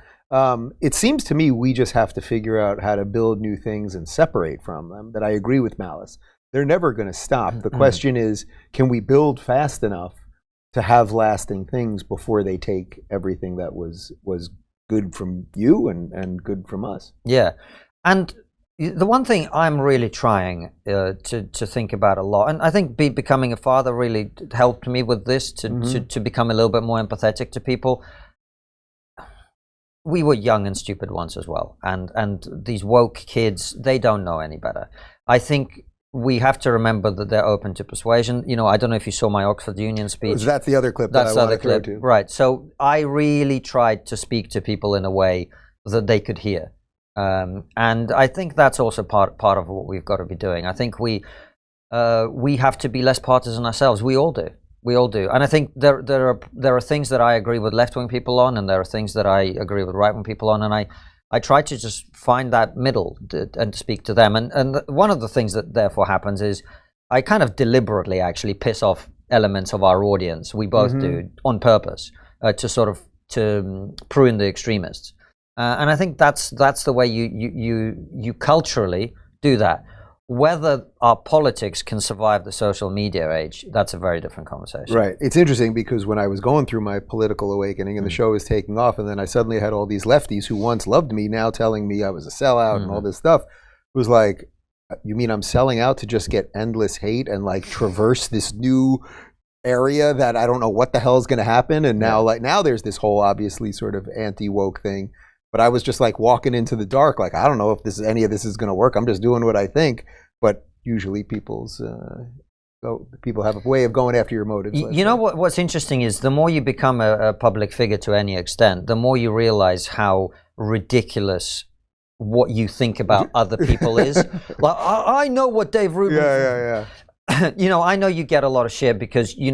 B: It seems to me we just have to figure out how to build new things and separate from them. That I agree with Malice. They're never going to stop. The question is, can we build fast enough to have lasting things before they take everything that was good from you and good from us?
A: Yeah. And the one thing I'm really trying to think about a lot, and I think becoming a father really helped me with this, to become a little bit more empathetic to people. We were young and stupid once as well. And these woke kids, they don't know any better. I think we have to remember that they're open to persuasion. I don't know if you saw my Oxford Union speech.
B: That's the other clip
A: That's
B: that I
A: the other clip,
B: to.
A: Right. So I really tried to speak to people in a way that they could hear. And I think that's also part of what we've got to be doing. I think we have to be less partisan ourselves. We all do. And I think there are things that I agree with left-wing people on, and there are things that I agree with right-wing people on, and I try to just find that middle and to speak to them. And one of the things that therefore happens is I kind of deliberately actually piss off elements of our audience. We both do on purpose to prune the extremists. And I think that's the way you culturally do that. Whether our politics can survive the social media age, that's a very different conversation.
B: Right. It's interesting because when I was going through my political awakening and the show was taking off, and then I suddenly had all these lefties who once loved me now telling me I was a sellout and all this stuff, it was like, you mean I'm selling out to just get endless hate and like traverse this new area that I don't know what the hell is going to happen? And now there's this whole obviously sort of anti-woke thing. But I was just like walking into the dark, like, I don't know if any of this is going to work. I'm just doing what I think. But usually people have a way of going after your motives.
A: You know what's interesting is the more you become a public figure to any extent, the more you realize how ridiculous what you think about other people is. Like, I know what Dave Rubin.
B: Yeah.
A: I know you get a lot of shit because you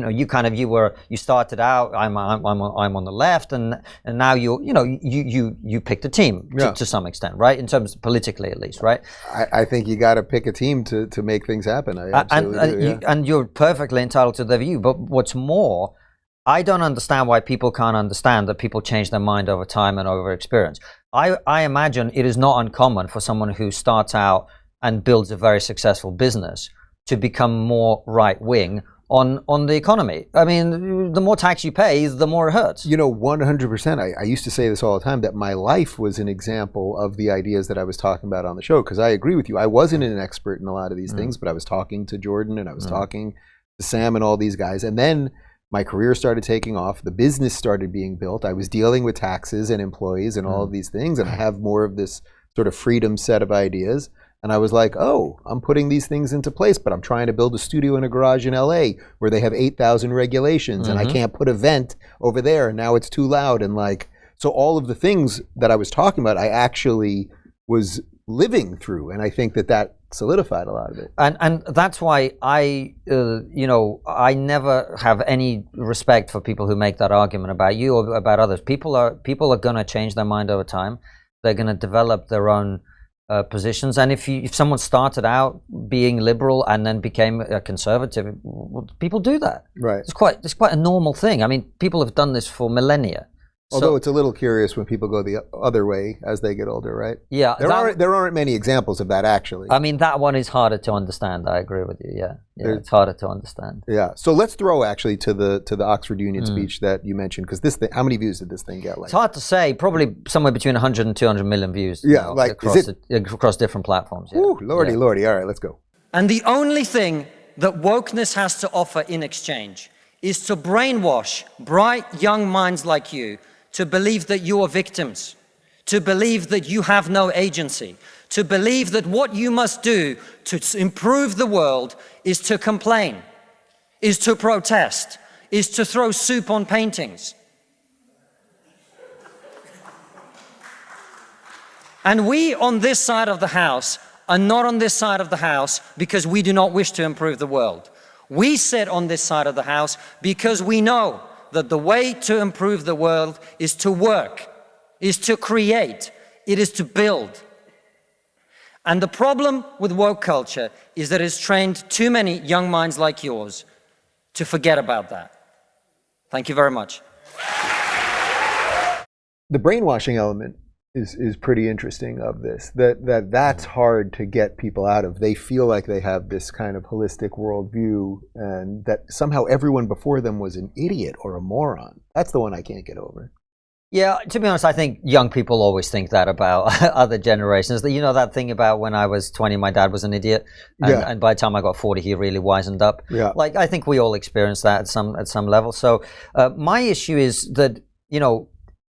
A: started out. I'm on the left, and now you picked a team to some extent, right? In terms of politically, at least, right?
B: I think you got to pick a team to make things happen. I absolutely do.
A: And you're perfectly entitled to their view. But what's more, I don't understand why people can't understand that people change their mind over time and over experience. I imagine it is not uncommon for someone who starts out and builds a very successful business to become more right-wing on the economy. I mean, the more tax you pay, the more it hurts.
B: 100%. I used to say this all the time, that my life was an example of the ideas that I was talking about on the show, because I agree with you. I wasn't an expert in a lot of these things, but I was talking to Jordan and I was talking to Sam and all these guys. And then my career started taking off. The business started being built. I was dealing with taxes and employees and all of these things. And I have more of this sort of freedom set of ideas. And I was like, oh, I'm putting these things into place, but I'm trying to build a studio in a garage in LA where they have 8,000 regulations and I can't put a vent over there and now it's too loud. And so all of the things that I was talking about, I actually was living through. And I think that solidified a lot of it.
A: And that's why I never have any respect for people who make that argument about you or about others. People are going to change their mind over time. They're going to develop their own positions, and if someone started out being liberal and then became a conservative, people do that.
B: Right.
A: It's quite a normal thing. I mean, people have done this for millennia.
B: Although it's a little curious when people go the other way as they get older, right?
A: Yeah.
B: There aren't many examples of that, actually.
A: I mean, that one is harder to understand. I agree with you. Yeah, it's harder to understand.
B: Yeah. So let's throw actually to the Oxford Union speech that you mentioned, because this thing, how many views did this thing get? Like,
A: it's hard to say. Probably somewhere between 100 and 200 million views.
B: Yeah, like
A: across different platforms. Yeah.
B: Ooh, lordy, lordy. All right, let's go.
D: And the only thing that wokeness has to offer in exchange is to brainwash bright young minds like you to believe that you are victims, to believe that you have no agency, to believe that what you must do to improve the world is to complain, is to protest, is to throw soup on paintings. And we on this side of the House are not on this side of the House because we do not wish to improve the world. We sit on this side of the House because we know that the way to improve the world is to work, is to create, it is to build. And the problem with woke culture is that it's trained too many young minds like yours to forget about that. Thank you very much.
B: The brainwashing element is pretty interesting of this. That's hard to get people out of. They feel like they have this kind of holistic worldview, and that somehow everyone before them was an idiot or a moron. That's the one I can't get over.
A: Yeah, to be honest, I think young people always think that about other generations. You know that thing about when I was 20, my dad was an idiot, and by the time I got 40, he really wisened up.
B: Yeah.
A: Like, I think we all experience that at some level. So my issue is that,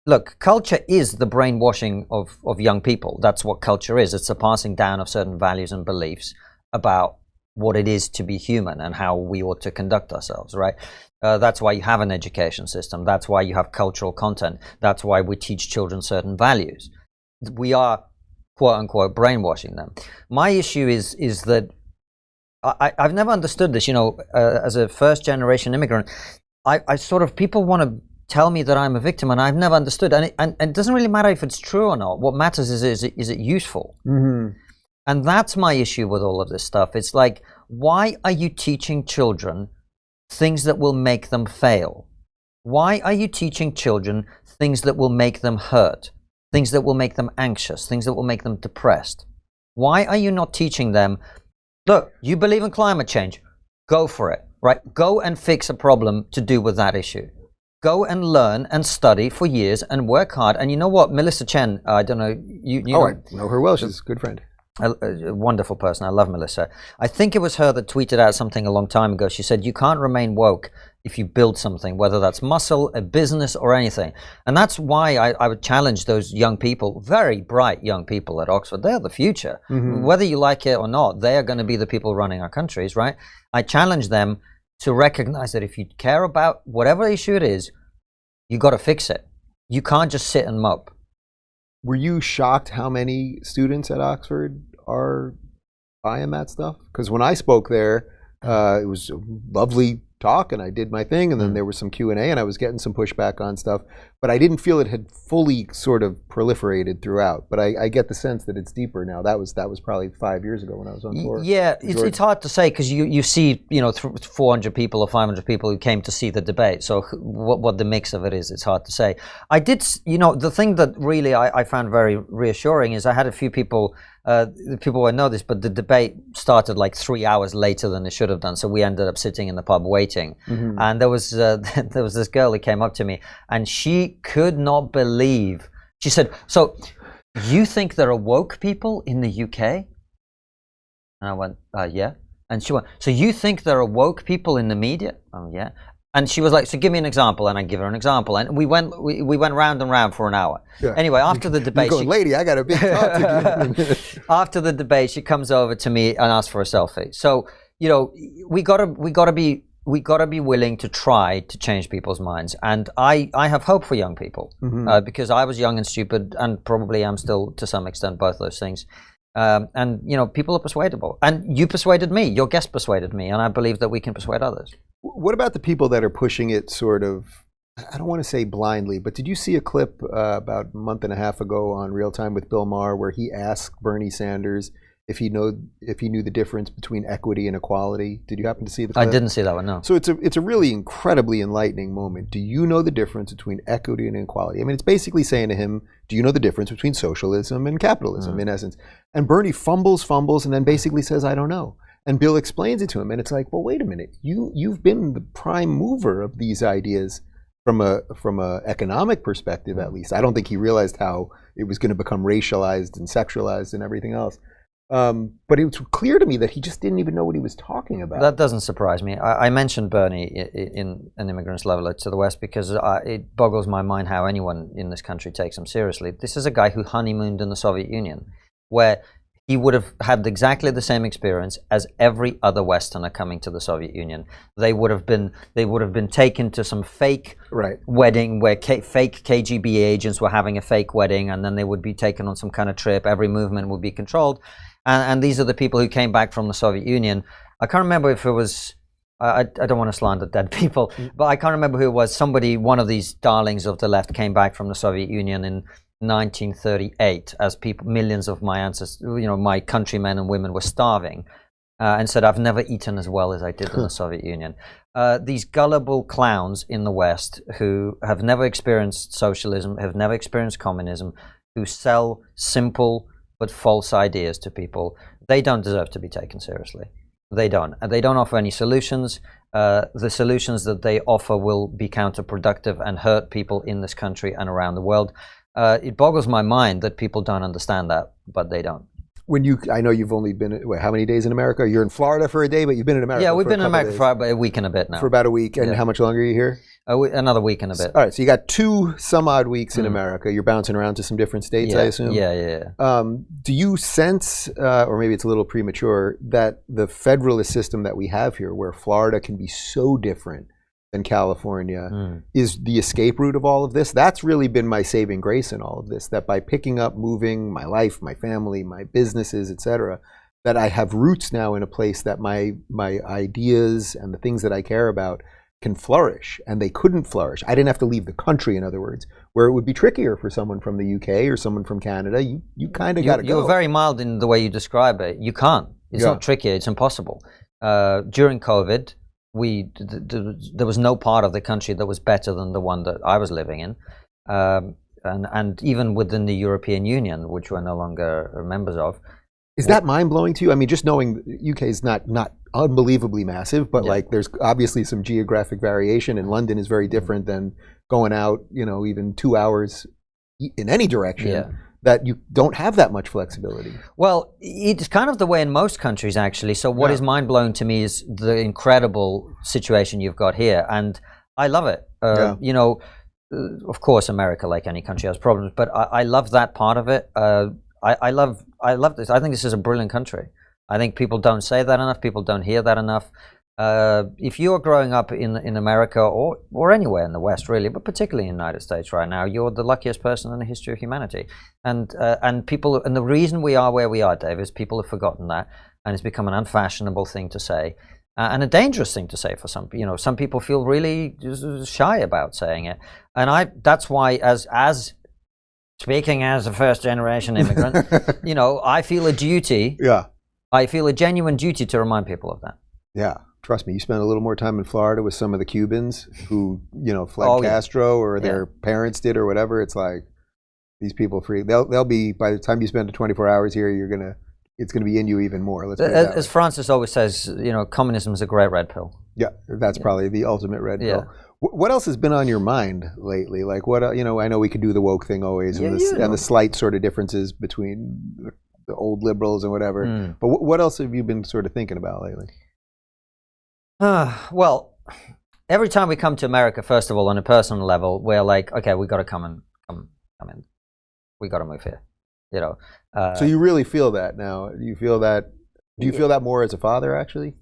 A: look, culture is the brainwashing of young people. That's what culture is. It's the passing down of certain values and beliefs about what it is to be human and how we ought to conduct ourselves, right? That's why you have an education system. That's why you have cultural content. That's why we teach children certain values. We are, quote unquote, brainwashing them. My issue is that I've never understood this, as a first generation immigrant, I sort of, people want to tell me that I'm a victim, and I've never understood. And it doesn't really matter if it's true or not. What matters is it useful?
B: Mm-hmm.
A: And that's my issue with all of this stuff. It's like, why are you teaching children things that will make them fail? Why are you teaching children things that will make them hurt, things that will make them anxious, things that will make them depressed? Why are you not teaching them, look, you believe in climate change, go for it, right? Go and fix a problem to do with that issue. Go and learn and study for years and work hard. And you know what? Melissa Chen, I don't know, you know,
B: I know her well. She's a good friend.
A: A wonderful person. I love Melissa. I think it was her that tweeted out something a long time ago. She said, you can't remain woke if you build something, whether that's muscle, a business, or anything. And that's why I would challenge those young people, very bright young people at Oxford. They're the future. Mm-hmm. Whether you like it or not, they are going to be the people running our countries, right? I challenge them to recognize that if you care about whatever issue it is, you got to fix it. You can't just sit and mope.
B: Were you shocked how many students at Oxford are buying that stuff? Because when I spoke there, it was a lovely talk, and I did my thing, and then there was some Q&A, and I was getting some pushback on stuff, but I didn't feel it had fully sort of proliferated throughout. But I get the sense that it's deeper now. That was probably 5 years ago when I was on tour.
A: Yeah, it's hard to say, because you see 400 people or 500 people who came to see the debate. So what the mix of it is, it's hard to say. I did, the thing that really I found very reassuring is I had a few people. People won't know this, but the debate started like 3 hours later than it should have done. So we ended up sitting in the pub waiting. Mm-hmm. And there was this girl who came up to me, and she could not believe. She said, "So you think there are woke people in the UK?" And I went, "Yeah." And she went, "So you think there are woke people in the media?" "Oh, yeah." And she was like, "So give me an example," and I give her an example, and we went round and round for an hour. Yeah. Anyway, after the debate,
B: you're going, lady, I got a big talk to give.
A: After the debate, she comes over to me and asks for a selfie. So we gotta be willing to try to change people's minds, and I have hope for young people, mm-hmm. Because I was young and stupid, and probably am still to some extent both those things. And people are persuadable, and you persuaded me. Your guest persuaded me, and I believe that we can persuade others.
B: What about the people that are pushing it sort of, I don't want to say blindly, but did you see a clip about a month and a half ago on Real Time with Bill Maher where he asked Bernie Sanders if he knew the difference between equity and equality. Did you happen to see the clip?
A: I didn't see that one, no.
B: So it's a really incredibly enlightening moment. Do you know the difference between equity and inequality? I mean, it's basically saying to him, do you know the difference between socialism and capitalism, in essence? And Bernie fumbles, and then basically says, I don't know. And Bill explains it to him, and it's like, well, wait a minute. You've been the prime mover of these ideas from a economic perspective, at least. I don't think he realized how it was going to become racialized and sexualized and everything else. But it was clear to me that he just didn't even know what he was talking about.
A: That doesn't surprise me. I mentioned Bernie in An Immigrant's Leveler to the West because it boggles my mind how anyone in this country takes him seriously. This is a guy who honeymooned in the Soviet Union, where he would have had exactly the same experience as every other Westerner coming to the Soviet Union. They would have been taken to some fake wedding where fake KGB agents were having a fake wedding, and then they would be taken on some kind of trip. Every movement would be controlled. And these are the people who came back from the Soviet Union. I can't remember if it was, I don't want to slander dead people, but I can't remember who it was. Somebody, one of these darlings of the left, came back from the Soviet Union in 1938 as people, millions of my ancestors, my countrymen and women were starving, and said, I've never eaten as well as I did in the Soviet Union. These gullible clowns in the West who have never experienced socialism, have never experienced communism, who sell simple but false ideas to people, they don't deserve to be taken seriously. They don't. And they don't offer any solutions. The solutions that they offer will be counterproductive and hurt people in this country and around the world. It boggles my mind that people don't understand that, but they don't.
B: I know you've only been, how many days in America? You're in Florida for a day, but you've been in America.
A: Yeah, we've been in America for about a week and a bit now.
B: For about a week, and how much longer are you here?
A: Another week and a bit.
B: All right, so you got 2 some odd weeks in America. You're bouncing around to some different states, I assume?
A: Yeah.
B: Do you sense, or maybe it's a little premature, that the federalist system that we have here, where Florida can be so different than California, is the escape route of all of this? That's really been my saving grace in all of this, that by picking up, moving my life, my family, my businesses, etc., that I have roots now in a place that my ideas and the things that I care about can flourish, and they couldn't flourish. I didn't have to leave the country, in other words, where it would be trickier for someone from the UK or someone from Canada. You kind of got to go.
A: You're very mild in the way you describe it. You can't. It's not tricky. It's impossible. During COVID, there was no part of the country that was better than the one that I was living in, and even within the European Union, which we're no longer members of.
B: Is that mind-blowing to you? I mean, just knowing UK is not unbelievably massive, but like there's obviously some geographic variation, and London is very different than going out, even 2 hours in any direction, that you don't have that much flexibility.
A: Well, it's kind of the way in most countries, actually. So what is mind-blowing to me is the incredible situation you've got here, and I love it. Of course, America, like any country, has problems, but I love that part of it. I love this. I think this is a brilliant country. I think people don't say that enough. People don't hear that enough. If you're growing up in America or anywhere in the West, really, but particularly in the United States right now, you're the luckiest person in the history of humanity. And the reason we are where we are, Dave, is people have forgotten that, and it's become an unfashionable thing to say, and a dangerous thing to say for some. Some people feel really shy about saying it, and that's why as speaking as a first-generation immigrant, I feel a duty.
B: Yeah.
A: I feel a genuine duty to remind people of that.
B: Yeah. Trust me, you spent a little more time in Florida with some of the Cubans who, fled Castro or their parents did or whatever. It's like these people they'll be, by the time you spend the 24 hours here, it's gonna be in you even more. Let's put it that way.
A: As Francis always says, communism is a great red pill.
B: Yeah, that's probably the ultimate red pill. What else has been on your mind lately? Like what, I know we could do the woke thing always, and the slight sort of differences between the old liberals and whatever. But what else have you been sort of thinking about lately?
A: Well, every time we come to America, first of all, on a personal level, we're like, okay, we got to come in. We got to move here.
B: So you really feel that now? Do you feel that more as a father, actually?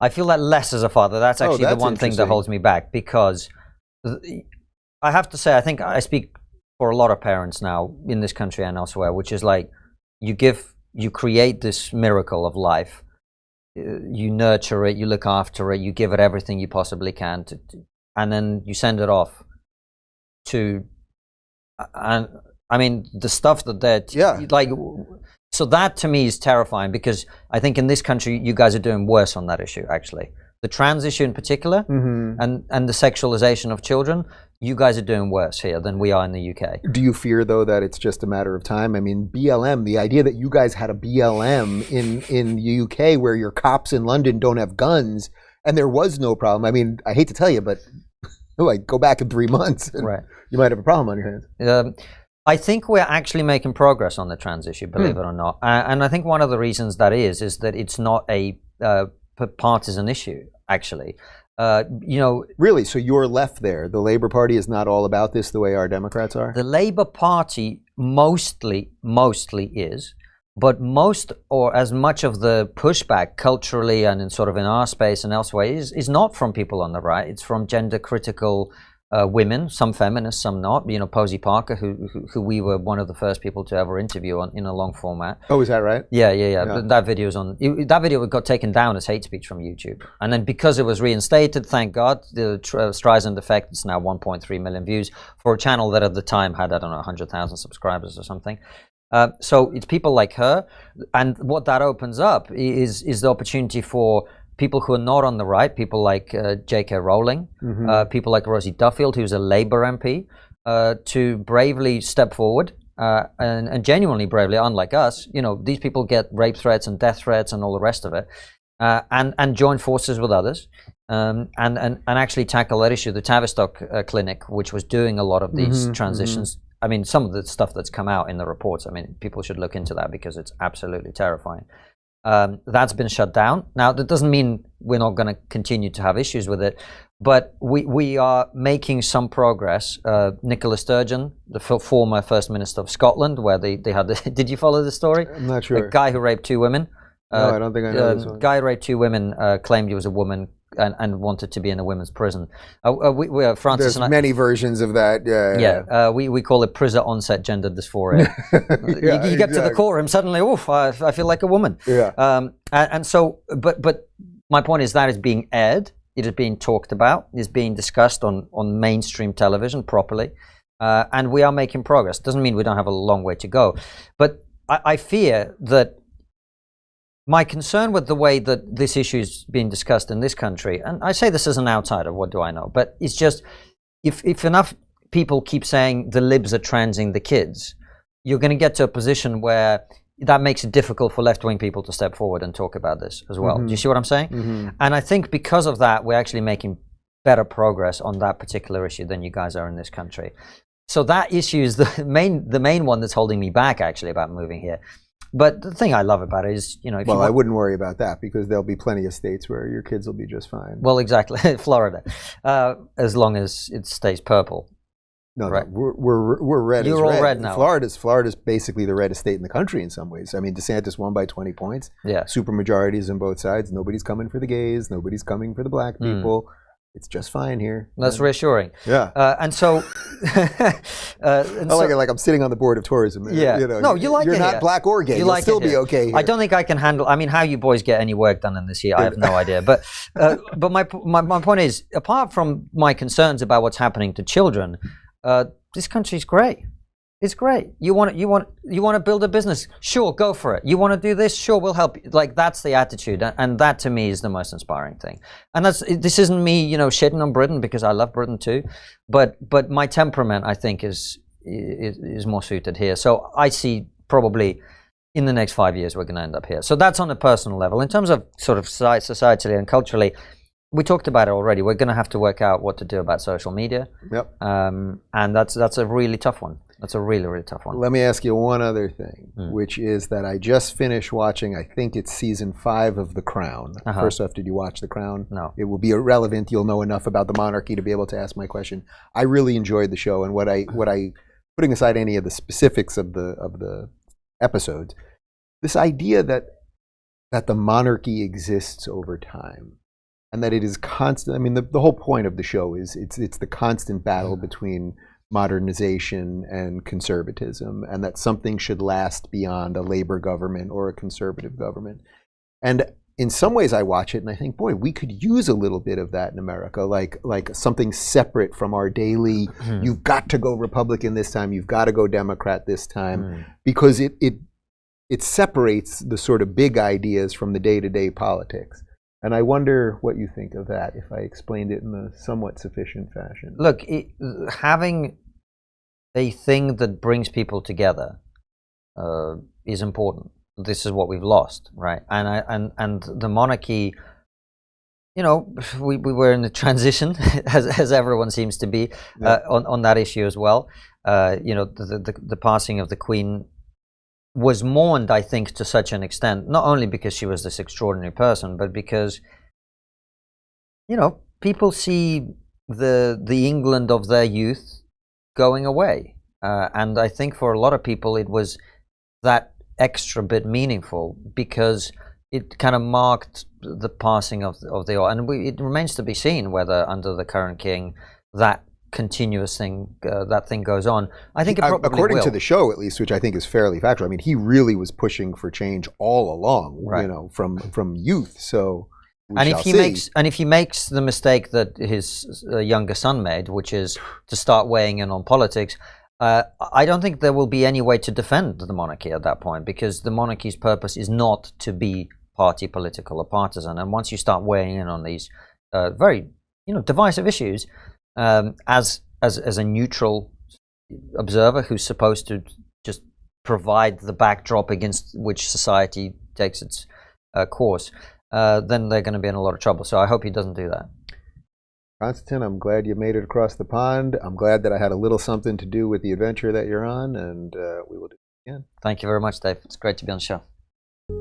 A: I feel that less as a father. That's actually the one thing that holds me back, because I have to say, I think I speak for a lot of parents now in this country and elsewhere, which is like, you create this miracle of life. You nurture it, you look after it, you give it everything you possibly can, and then you send it off to, and I mean, the stuff that like, So that to me is terrifying, because I think in this country you guys are doing worse on that issue, actually. The trans issue in particular, and the sexualization of children, you guys are doing worse here than we are in the UK.
B: Do you fear, though, that it's just a matter of time? I mean, BLM, the idea that you guys had a BLM in the UK where your cops in London don't have guns and there was no problem. I mean, I hate to tell you, but like, go back in 3 months and you might have a problem on your hands.
A: I think we're actually making progress on the trans issue, believe it or not. And I think one of the reasons that is that it's not a partisan issue, actually.
B: Really? So you're left there. The Labour Party is not all about this the way our Democrats are?
A: The Labour Party mostly is, but most or as much of the pushback culturally and in sort of in our space and elsewhere is not from people on the right. It's from gender critical women, some feminists, some not. Posey Parker, who we were one of the first people to ever interview in a long format.
B: Oh, is that right?
A: Yeah. That video got taken down as hate speech from YouTube, and then because it was reinstated, thank God, the Streisand effect, it's now 1.3 million views for a channel that at the time had, I don't know, 100,000 subscribers or something. So it's people like her, and what that opens up is the opportunity for people who are not on the right, people like J.K. Rowling, people like Rosie Duffield, who's a Labour MP, to bravely step forward and genuinely bravely, unlike us. These people get rape threats and death threats and all the rest of it, and join forces with others and actually tackle that issue. The Tavistock Clinic, which was doing a lot of these transitions. I mean, some of the stuff that's come out in the reports, I mean, people should look into that because it's absolutely terrifying. That's been shut down. Now, that doesn't mean we're not going to continue to have issues with it, but we are making some progress. Nicola Sturgeon, the former First Minister of Scotland, where they had did you follow the story?
B: I'm not sure.
A: The guy who raped 2 women.
B: No, I don't think I know this one.
A: Guy who raped 2 women, claimed he was a woman and wanted to be in a women's prison. Francis
B: There's many versions of that. Yeah.
A: We call it prison onset gender dysphoria. you get to the courtroom, suddenly, I feel like a woman.
B: Yeah.
A: And so, but my point is that is being aired. It is being talked about. It is being discussed on mainstream television properly. And we are making progress. Doesn't mean we don't have a long way to go. But I fear that my concern with the way that this issue is being discussed in this country, and I say this as an outsider, what do I know? But it's just, if enough people keep saying the libs are transing the kids, you're going to get to a position where that makes it difficult for left-wing people to step forward and talk about this as well. Do you see what I'm saying? And I think because of that, we're actually making better progress on that particular issue than you guys are in this country. So that issue is the main one that's holding me back, actually, about moving here. But the thing I love about it is,
B: I wouldn't worry about that because there'll be plenty of states where your kids will be just fine.
A: Well, exactly, Florida, as long as it stays purple.
B: No, right. We're red.
A: You're all red now.
B: Florida's basically the reddest state in the country in some ways. I mean, DeSantis won by 20 points.
A: Yeah.
B: Super majorities on both sides. Nobody's coming for the gays. Nobody's coming for the black people. It's just fine here.
A: That's reassuring.
B: Yeah.
A: And so,
B: I like it. Like I'm sitting on the board of tourism.
A: Yeah.
B: No,
A: you like it.
B: You're not
A: here.
B: black or gay.
A: You'll
B: like still be okay here.
A: I don't think I can handle. I mean, how you boys get any work done in this year, I have no idea. But my point is, apart from my concerns about what's happening to children, this country's great. It's great. You want to build a business? Sure, go for it. You want to do this? Sure, we'll help you. Like, that's the attitude, and that to me is the most inspiring thing. And this isn't me, shitting on Britain, because I love Britain too, but my temperament, I think, is more suited here. So I see probably in the next 5 years we're going to end up here. So that's on a personal level. In terms of sort of societally and culturally, we talked about it already. We're going to have to work out what to do about social media.
B: Yep.
A: And that's a really tough one. That's a really, really tough one.
B: Let me ask you one other thing, which is that I just finished watching, I think it's season 5 of The Crown. First off, did you watch The Crown?
A: No.
B: It will be irrelevant. You'll know enough about the monarchy to be able to ask my question. I really enjoyed the show, and what I putting aside any of the specifics of the episodes, this idea that the monarchy exists over time and that it is constant. I mean, the whole point of the show is it's the constant battle between modernization and conservatism, and that something should last beyond a Labour government or a conservative government. And in some ways I watch it and I think, boy, we could use a little bit of that in America, like something separate from our daily, you've got to go Republican this time, you've got to go Democrat this time, because it it separates the sort of big ideas from the day-to-day politics. And I wonder what you think of that, if I explained it in a somewhat sufficient fashion.
A: Look, having a thing that brings people together is important. This is what we've lost, right? And the monarchy, you know, we were in the transition, as everyone seems to be, on that issue as well. You know, the passing of the Queen was mourned, I think, to such an extent, not only because she was this extraordinary person, but because, you know, people see the England of their youth going away. And I think for a lot of people it was that extra bit meaningful because it kind of marked the passing of the, and it remains to be seen whether under the current king that continuous thing, that thing goes on. I think it probably
B: according
A: will.
B: to the show, at least, which I think is fairly factual. I mean, he really was pushing for change all along,
A: Right.
B: you know, from youth. So,
A: And if he makes the mistake that his younger son made, which is to start weighing in on politics, I don't think there will be any way to defend the monarchy at that point, because the monarchy's purpose is not to be party political or partisan. And once you start weighing in on these very, you know, divisive issues, as a neutral observer who's supposed to just provide the backdrop against which society takes its course, then they're going to be in a lot of trouble. So I hope he doesn't do that.
B: Konstantin, I'm glad you made it across the pond. I'm glad that I had a little something to do with the adventure that you're on, and we will do it again.
A: Thank you very much, Dave. It's great to be on the show.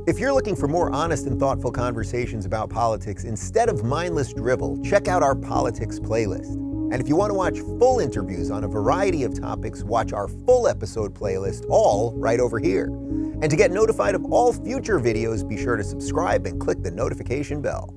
B: If you're looking for more honest and thoughtful conversations about politics instead of mindless drivel, check out our politics playlist. And if you want to watch full interviews on a variety of topics, watch our full episode playlist, all right over here. And to get notified of all future videos, be sure to subscribe and click the notification bell.